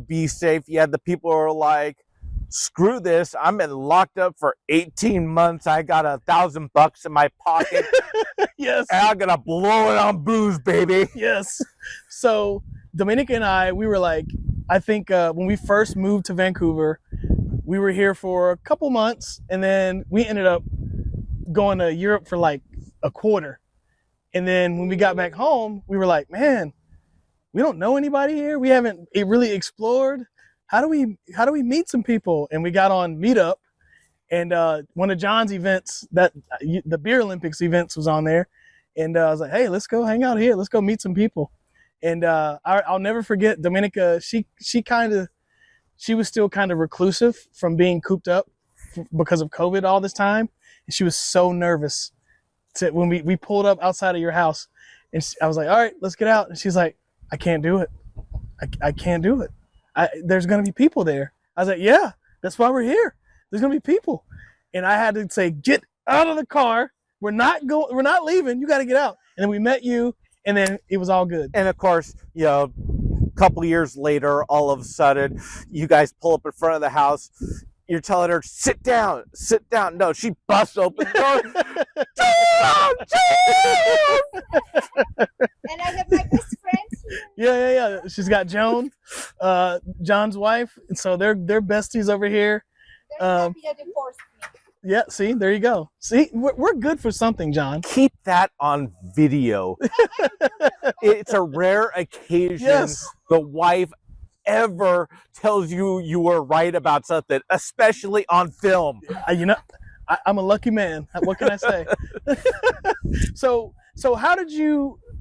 be safe. You had the people who were like, screw this. I'm been locked up for 18 months. I got $1,000 in my pocket. Yes. And I'm gonna blow it on booze, baby. Yes. So Dominica and I, we were like, I think when we first moved to Vancouver, we were here for a couple months, and then we ended up going to Europe for like a quarter. And then when we got back home, we were like, man, we don't know anybody here. We haven't really explored. How do we meet some people? And we got on Meetup, and one of John's events, the Beer Olympics events, was on there. And I was like, hey, let's go hang out here. Let's go meet some people. And I'll never forget Dominica. She was still kind of reclusive from being cooped up because of COVID all this time. And she was so nervous when we pulled up outside of your house. And I was like, all right, let's get out. And she's like, I can't do it. I can't do it. There's going to be people there. I was like, yeah, that's why we're here. There's going to be people. And I had to say, get out of the car. We're not leaving. You got to get out. And then we met you, and then it was all good. And of course, a couple of years later, all of a sudden, you guys pull up in front of the house. You're telling her, sit down. No, she busts open the door. And I have my best friend here. Yeah. She's got Joan, John's wife. And so they're besties over here. They're happy that they forced me. Yeah, see, there you go. See, we're good for something, John. Keep that on video. It's a rare occasion the wife ever tells you were right about something, especially on film. I'm a lucky man. What can I say? So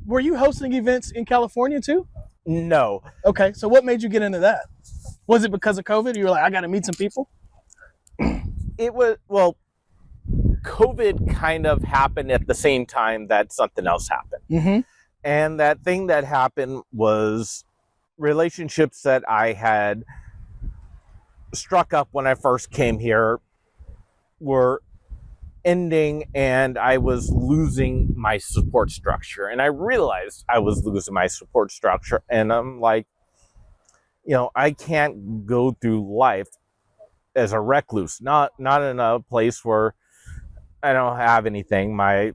were you hosting events in California too? No. Okay, so what made you get into that? Was it because of COVID? You were like, I got to meet some people? It was, COVID kind of happened at the same time that something else happened. Mm-hmm. And that thing that happened was relationships that I had struck up when I first came here were ending, and I was losing my support structure. And I realized I was losing my support structure. And I'm like, I can't go through life as a recluse, not in a place where I don't have anything. My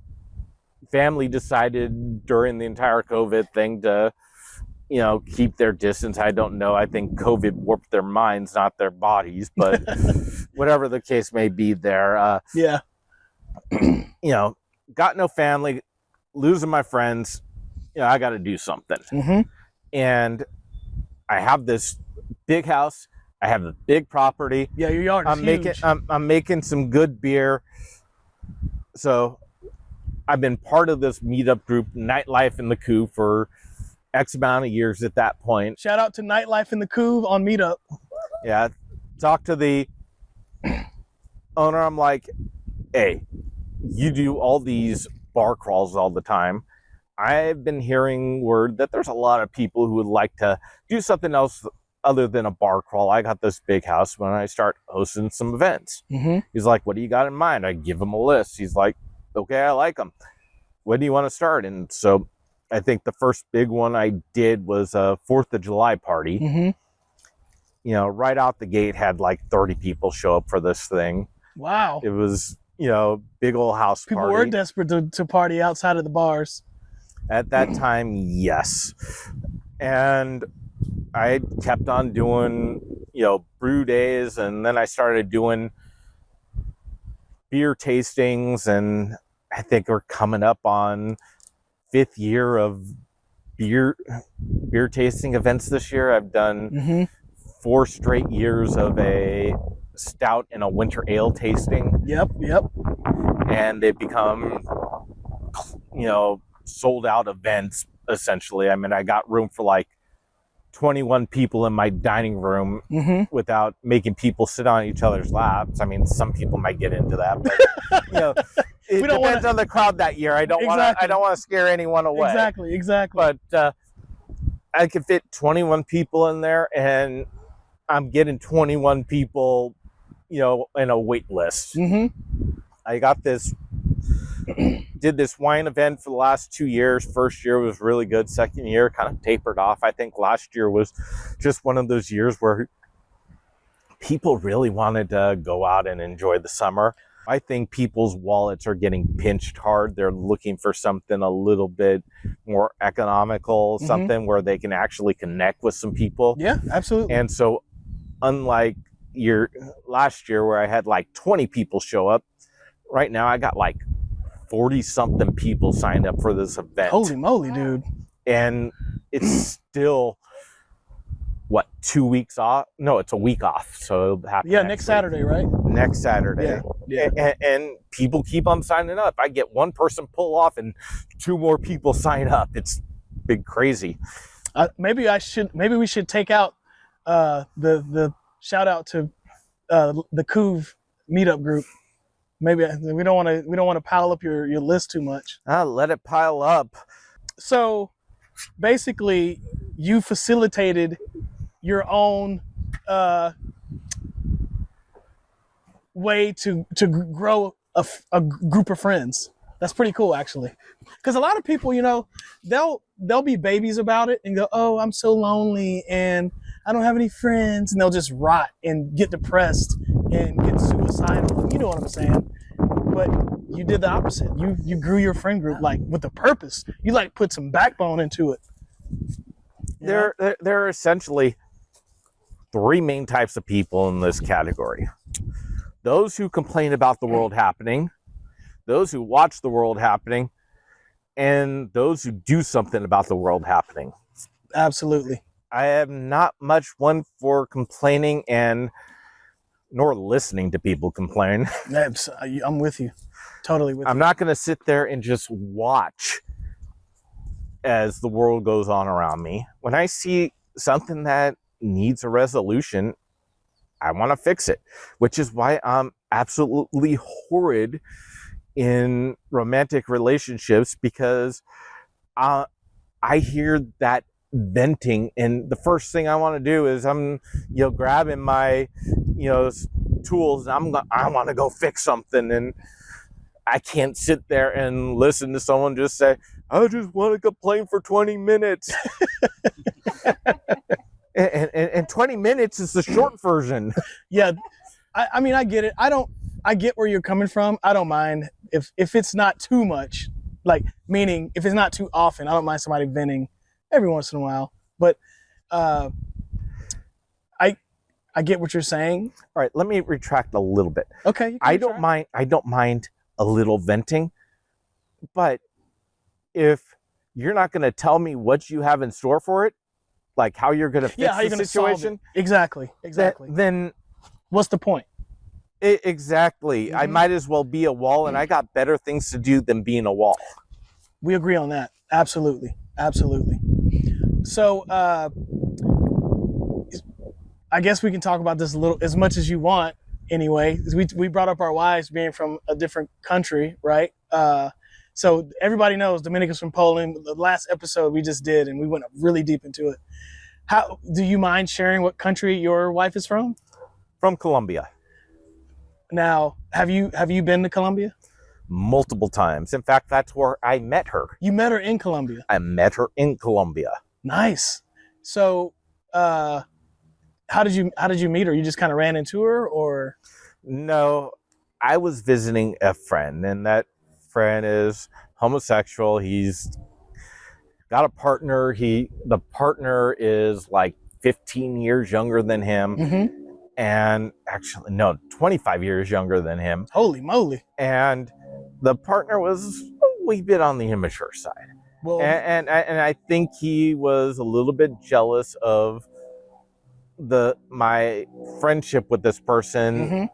family decided during the entire COVID thing to, keep their distance. I don't know. I think COVID warped their minds, not their bodies, but whatever the case may be there. Yeah. Got no family, losing my friends. I got to do something. Mm-hmm. And I have this big house. I have a big property. Yeah, your yard is huge. I'm making some good beer. So I've been part of this meetup group, Nightlife in the Coup, for X amount of years at that point. Shout out to Nightlife in the Coup on Meetup. Yeah. Talk to the owner. I'm like, hey, you do all these bar crawls all the time. I've been hearing word that there's a lot of people who would like to do something else other than a bar crawl. I got this big house when I start hosting some events. Mm-hmm. He's like, what do you got in mind? I give him a list. He's like, okay, I like them. When do you want to start? And so I think the first big one I did was a 4th of July party. Mm-hmm. Right out the gate had like 30 people show up for this thing. Wow. It was, big old house People party. were desperate to party outside of the bars. At that time, yes. And I kept on doing, brew days, and then I started doing beer tastings, and I think we're coming up on 5th year of beer tasting events this year. I've done 4 straight years of a stout and a winter ale tasting. Yep. And they've become, sold out events, essentially. I mean, I got room for like 21 people in my dining room without making people sit on each other's laps. I mean, some people might get into that, but it depends on the crowd that year. I don't want to scare anyone away. Exactly. But I could fit 21 people in there, and I'm getting 21 people, in a wait list. I got did this wine event for the last 2 years. First year was really good. Second year kind of tapered off. I think last year was just one of those years where people really wanted to go out and enjoy the summer. I think people's wallets are getting pinched hard. They're looking for something a little bit more economical, something where they can actually connect with some people. Yeah, absolutely. And so unlike last year where I had like 20 people show up, right now I got like 40 something people signed up for this event. Holy moly, dude. And it's still 2 weeks off? No, it's a week off. So it'll happen next Saturday, right? Next Saturday. Yeah. And people keep on signing up. I get one person pull off and 2 more people sign up. It's big crazy. Maybe we should take out the shout out to the Couve meetup group. Maybe we don't want to pile up your list too much. Let it pile up. So basically, you facilitated your own way to grow a group of friends. That's pretty cool, actually. Because a lot of people, they'll be babies about it and go, "Oh, I'm so lonely and I don't have any friends," and they'll just rot and get depressed and get suicidal. You know what I'm saying? But you did the opposite. You grew your friend group like with a purpose. You like put some backbone into it. There are essentially 3 main types of people in this category. Those who complain about the world happening, those who watch the world happening, and those who do something about the world happening. Absolutely. I am not much one for complaining nor listening to people complain. I'm with you. Totally with you. I'm not going to sit there and just watch as the world goes on around me. When I see something that needs a resolution, I want to fix it, which is why I'm absolutely horrid in romantic relationships, because I hear that venting, and the first thing I want to do is I'm grabbing my tools, and I want to go fix something, and I can't sit there and listen to someone just say, "I just want to complain for 20 minutes." and 20 minutes is the short version. Yeah, I mean, I get it. I get where you're coming from. I don't mind if it's not too much, like, meaning if it's not too often. I don't mind somebody venting every once in a while, but I get what you're saying. All right, let me retract a little bit. Okay. I don't mind a little venting, but if you're not going to tell me what you have in store for it, like how you're going to fix the situation, exactly, then what's the point? Exactly. I might as well be a wall, and I got better things to do than being a wall. We agree on that. Absolutely. So I guess we can talk about this a little, as much as you want anyway. We brought up our wives being from a different country, right? So everybody knows Dominica's from Poland. The last episode we just did, and we went really deep into it. How do you mind sharing what country your wife is from? From Colombia. Now, have you been to Colombia? Multiple times. In fact, that's where I met her. You met her in Colombia? I met her in Colombia. Nice. So, how did you meet her? You just kind of ran into her, or? No, I was visiting a friend, and that friend is homosexual. He's got a partner. The partner is like 15 years younger than him, and actually, no, 25 years younger than him. Holy moly! And the partner was a wee bit on the immature side. Well, and I think he was a little bit jealous of my friendship with this person,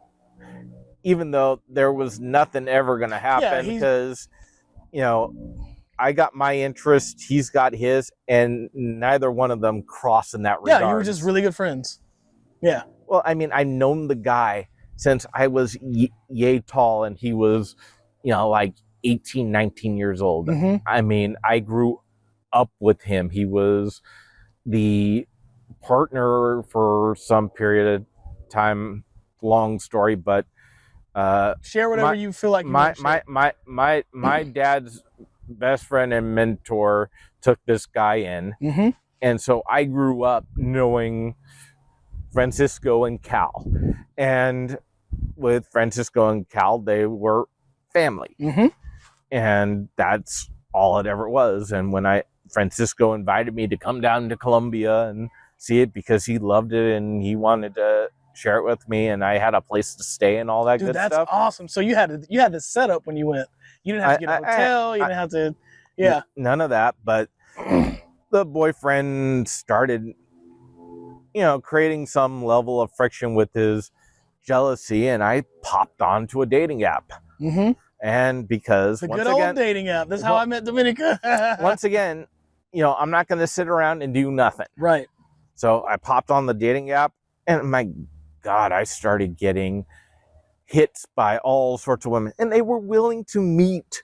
even though there was nothing ever going to happen, because I got my interest, he's got his, and neither one of them crossed in that regard. Yeah, you were just really good friends. Yeah. Well, I mean, I've known the guy since I was yay tall, and he was, like 18, 19 years old. I mean, I grew up with him. He was the partner for some period of time. Long story, but Share whatever you feel like you want to share. my dad's best friend and mentor took this guy in, Mm-hmm. and so I grew up knowing Francisco and Cal, and with Francisco and Cal, they were family, Mm-hmm. and that's all it ever was. And when Francisco invited me to come down to Colombia and see it because he loved it and he wanted to share it with me, and I had a place to stay and all that Dude, good that's stuff. awesome. So you had the setup when you went. You didn't have to get a hotel. You didn't have to. Yeah. None of that, but the boyfriend started, creating some level of friction with his jealousy, and I popped onto a dating app. Mm-hmm. And because The once good again, old dating app. That's how I met Dominica. once again, I'm not going to sit around and do nothing. Right. So I popped on the dating app, and my God, I started getting hits by all sorts of women, and they were willing to meet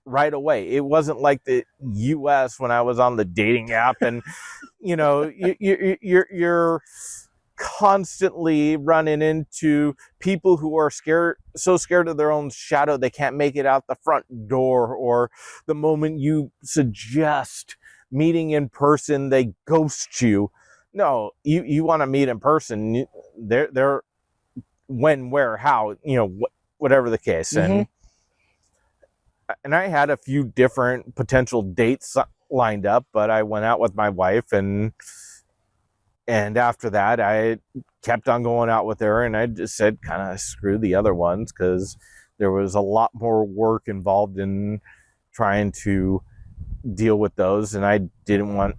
right away. It wasn't like the U.S. when I was on the dating app, and you're constantly running into people who are so scared of their own shadow they can't make it out the front door, or the moment you suggest meeting in person, they ghost you. No, you want to meet in person. They're when, where, how, whatever the case. Mm-hmm. And I had a few different potential dates lined up, but I went out with my wife, and after that, I kept on going out with her, and I just said, kind of screw the other ones, because there was a lot more work involved in trying to deal with those, and I didn't want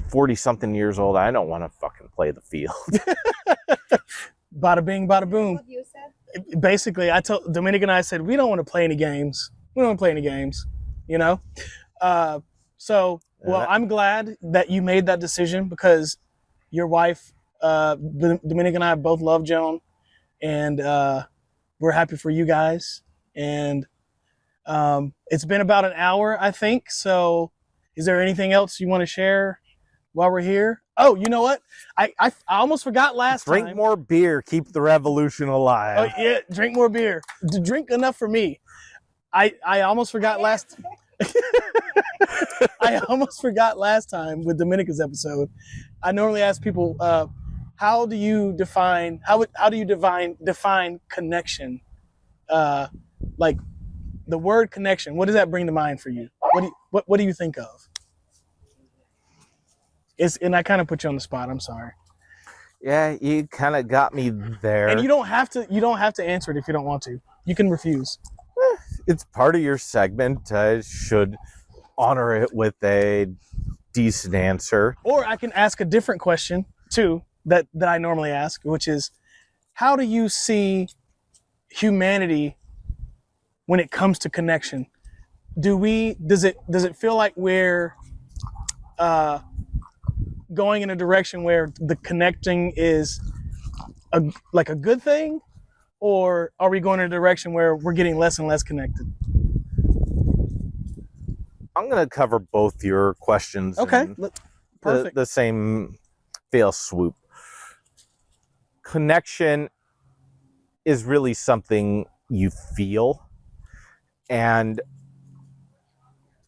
40-something years old. I don't want to fucking play the field. Bada bing, bada boom. What you said? Basically, I told Dominica and I said we don't want to play any games. We don't want to play any games. Well, I'm glad that you made that decision, because your wife, Dominica and I both love Joan, and we're happy for you guys. And it's been about an hour, I think. So is there anything else you want to share while we're here? Oh, you know what? I almost forgot last time. Drink more beer, keep the revolution alive. Oh, yeah, drink more beer. Drink enough for me. I almost forgot last I almost forgot last time with Dominica's episode. I normally ask people, how do you define connection? Like the word connection, what does that bring to mind for you? What do you think of? And I kind of put you on the spot. I'm sorry. Yeah, you kind of got me there. And you don't have to answer it if you don't want to. You can refuse. It's part of your segment. I should honor it with a decent answer. Or I can ask a different question too that I normally ask, which is, how do you see humanity when it comes to connection? Does it feel like we're going in a direction where the connecting is a good thing, or are we going in a direction where we're getting less and less connected? I'm going to cover both your questions. Okay, perfect. The same fail swoop. Connection is really something you feel, and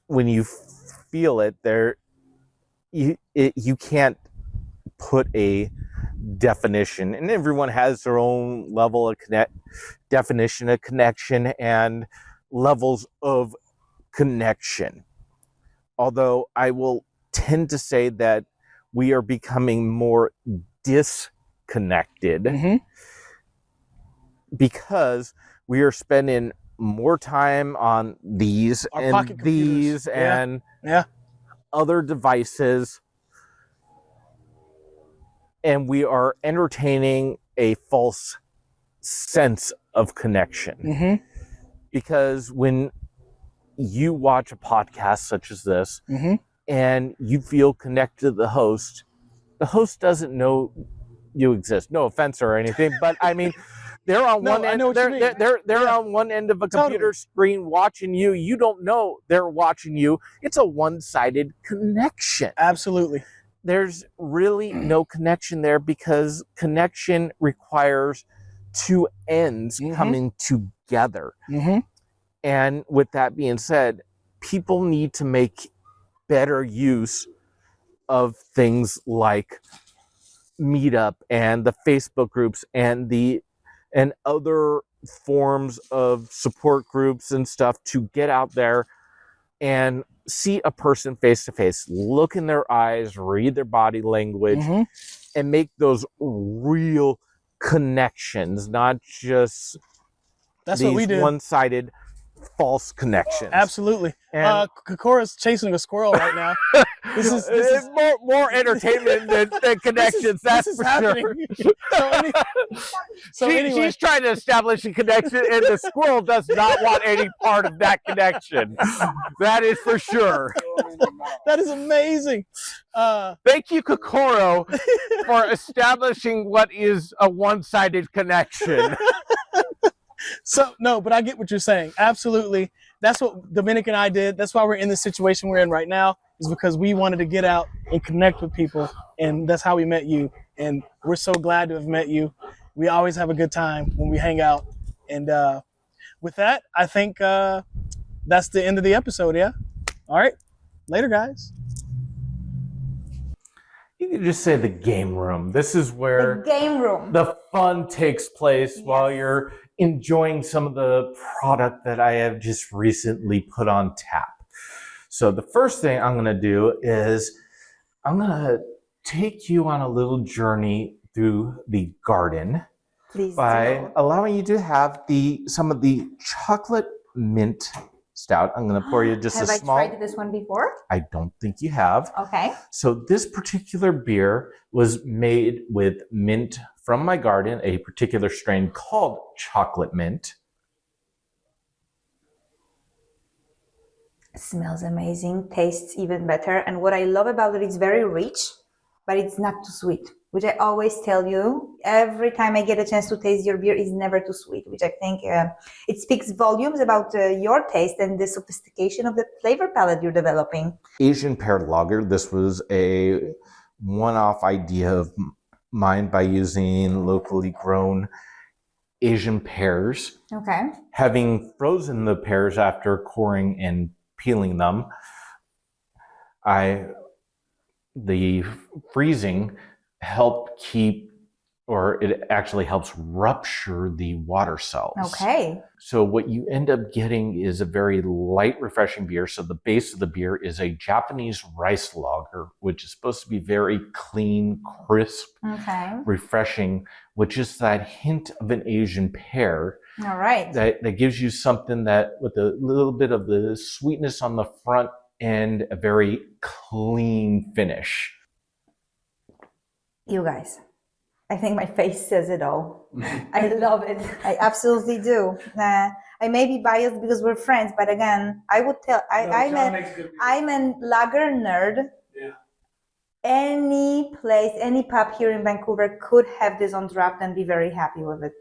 when you feel it, you can't put a definition, and everyone has their own level of definition of connection and levels of connection. Although I will tend to say that we are becoming more disconnected because we are spending more time on these Our and pocket computers. these and Yeah. other devices, and we are entertaining a false sense of connection. Because when you watch a podcast such as this and you feel connected to the host doesn't know you exist. No offense or anything, but I mean, they're on one end. They're on one end of a computer screen watching you. You don't know they're watching you. It's a one-sided connection. Absolutely. there's really no connection there because connection requires two ends coming together. And with that being said, people need to make better use of things like Meetup and the Facebook groups and other forms of support groups and stuff to get out there and see a person face to face, look in their eyes, read their body language, and make those real connections, not just That's these what we did. one-sided false connections. Absolutely. And Kokora's chasing a squirrel right now. This is more entertainment than connections. That's for happening. sure. Anyway. She's trying to establish a connection, and the squirrel does not want any part of that connection. That is for sure. That is amazing. Thank you, Kokoro, for establishing what is a one-sided connection. So no, but I get what you're saying. Absolutely. That's what Dominic and I did. That's why we're in the situation we're in right now, is because we wanted to get out and connect with people. And that's how we met you. And we're so glad to have met you. We always have a good time when we hang out. And with that, I think that's the end of the episode. Yeah. All right. Later, guys. You can just say the game room. This is where The game room. the fun takes place while you're enjoying some of the product that I have just recently put on tap. So the first thing I'm going to do is I'm going to take you on a little journey through the garden by allowing you to have some of the chocolate mint stout. I'm going to pour you just Have a I small. tried this one before? I don't think you have. Okay. So this particular beer was made with mint from my garden, a particular strain called chocolate mint. It smells amazing, tastes even better. And what I love about it, it's very rich, but it's not too sweet, which I always tell you. Every time I get a chance to taste your beer, it's never too sweet, which I think it speaks volumes about your taste and the sophistication of the flavor palette you're developing. Asian pear lager. This was a one-off idea of mine by using locally grown Asian pears. Okay. Having frozen the pears after coring and peeling them, the freezing helped keep, or it actually helps rupture the water cells. Okay. So what you end up getting is a very light, refreshing beer. So the base of the beer is a Japanese rice lager, which is supposed to be very clean, crisp, refreshing, with just that hint of an Asian pear. All right. That gives you something that, with a little bit of the sweetness on the front and a very clean finish. You guys, I think my face says it all. I love it. I absolutely do. I may be biased because we're friends, but again, I would tell, I'm a lager nerd. Yeah. Any place, any pub here in Vancouver could have this on draft and be very happy with it.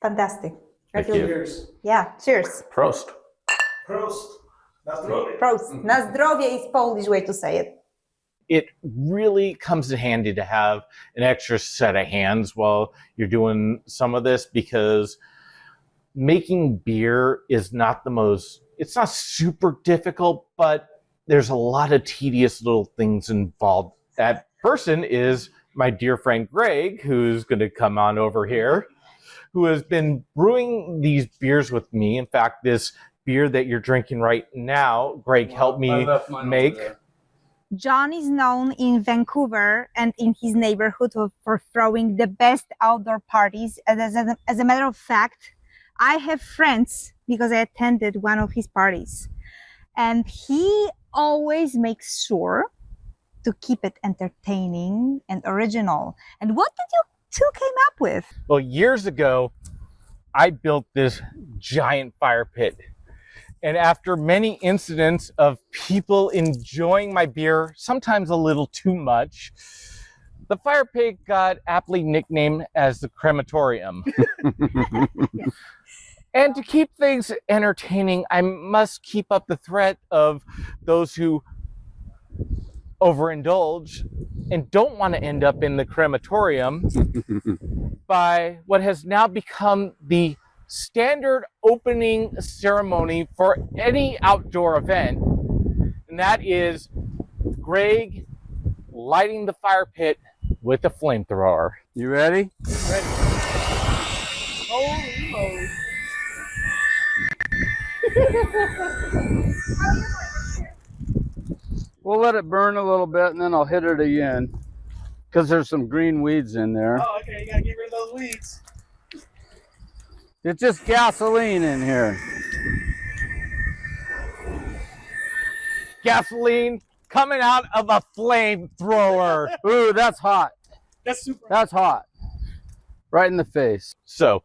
Fantastic. Thank you. Cheers. Yeah, cheers. Prost. Prost. Na zdrowie. Prost. Na zdrowie is Polish way to say it. It really comes in handy to have an extra set of hands while you're doing some of this, because making beer is it's not super difficult, but there's a lot of tedious little things involved. That person is my dear friend Greg, who's going to come on over here, who has been brewing these beers with me. In fact, this beer that you're drinking right now, Greg helped me make. John is known in Vancouver and in his neighborhood for throwing the best outdoor parties. As a matter of fact, I have friends because I attended one of his parties. And he always makes sure to keep it entertaining and original. And what did you two came up with? Well, years ago, I built this giant fire pit. And after many incidents of people enjoying my beer, sometimes a little too much, the fire pit got aptly nicknamed as the crematorium. And to keep things entertaining, I must keep up the threat of those who overindulge and don't want to end up in the crematorium by what has now become the standard opening ceremony for any outdoor event, and that is Greg lighting the fire pit with a flamethrower. You ready? Ready. Holy moly. We'll let it burn a little bit and then I'll hit it again because there's some green weeds in there. Oh, okay. You gotta get rid of those weeds. It's just gasoline in here. Gasoline coming out of a flamethrower. Ooh, that's hot. That's super. That's hot. Right in the face. So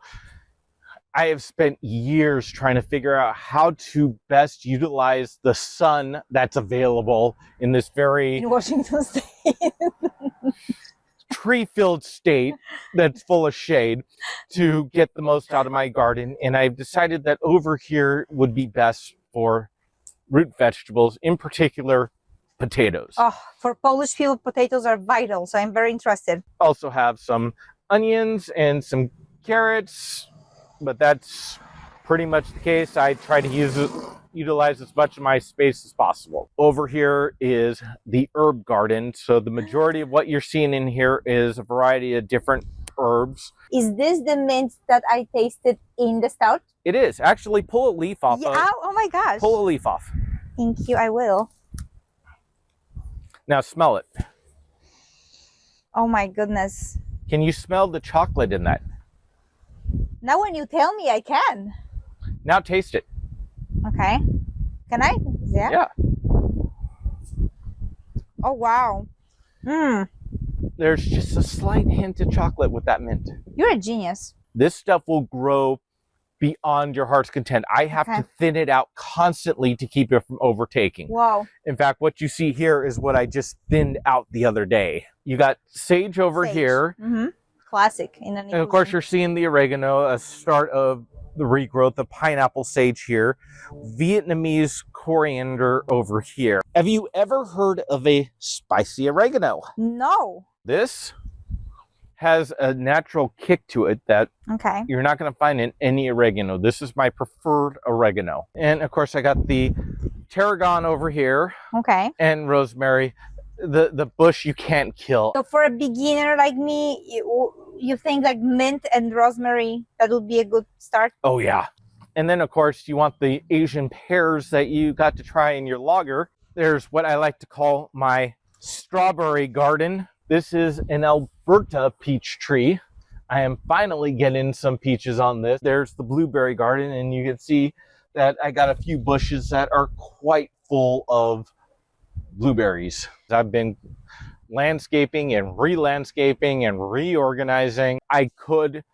I have spent years trying to figure out how to best utilize the sun that's available in this very In Washington State. tree-filled state that's full of shade to get the most out of my garden. And I've decided that over here would be best for root vegetables, in particular potatoes. Oh, for Polish people, potatoes are vital, so I'm very interested. Also have some onions and some carrots, but that's pretty much the case. I try to utilize as much of my space as possible. Over here is the herb garden. So the majority of what you're seeing in here is a variety of different herbs. Is this the mint that I tasted in the stout? It is. Actually, pull a leaf off. Yeah. Oh my gosh. Pull a leaf off. Thank you. I will. Now smell it. Oh my goodness. Can you smell the chocolate in that? Now when you tell me, I can. Now taste it. Okay. Can I? Yeah. Yeah. Oh wow. Mmm. There's just a slight hint of chocolate with that mint. You're a genius. This stuff will grow beyond your heart's content. I have Okay. to thin it out constantly to keep it from overtaking. Wow. In fact, what you see here is what I just thinned out the other day. You got sage over Sage. here. Mm-hmm. Classic in an And of course, you're seeing the oregano, a start of the regrowth of pineapple sage here. Vietnamese coriander over here. Have you ever heard of a spicy oregano? No. This has a natural kick to it that Okay. you're not going to find in any oregano. This is my preferred oregano. And of course, I got the tarragon over here Okay. and rosemary. The bush you can't kill. So for a beginner like me, you think like mint and rosemary, that would be a good start? Oh yeah. And then of course you want the Asian pears that you got to try in your lager. There's what I like to call my strawberry garden. This is an Alberta peach tree. I am finally getting some peaches on this. There's the blueberry garden, and you can see that I got a few bushes that are quite full of blueberries. I've been landscaping and re-landscaping and reorganizing. I could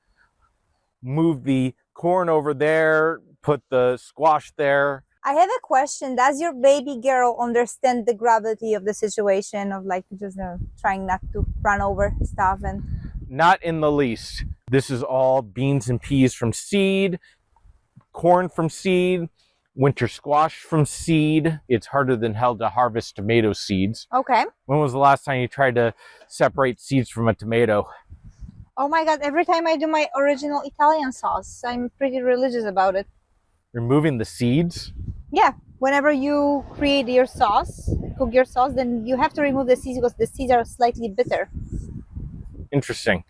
move the corn over there, put the squash there. I have a question. Does your baby girl understand the gravity of the situation of like just trying not to run over stuff? And Not in the least. This is all beans and peas from seed, corn from seed, winter squash from seed. It's harder than hell to harvest tomato seeds. okay. When was the last time you tried to separate seeds from a tomato? Oh my God, every time I do my original Italian sauce, I'm pretty religious about it. Removing the seeds? Yeah, whenever you create your sauce, cook your sauce, then you have to remove the seeds because the seeds are slightly bitter. Interesting.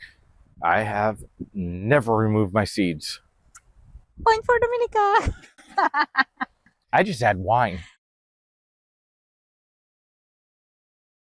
I have never removed my seeds. Point for Dominica. I just add wine.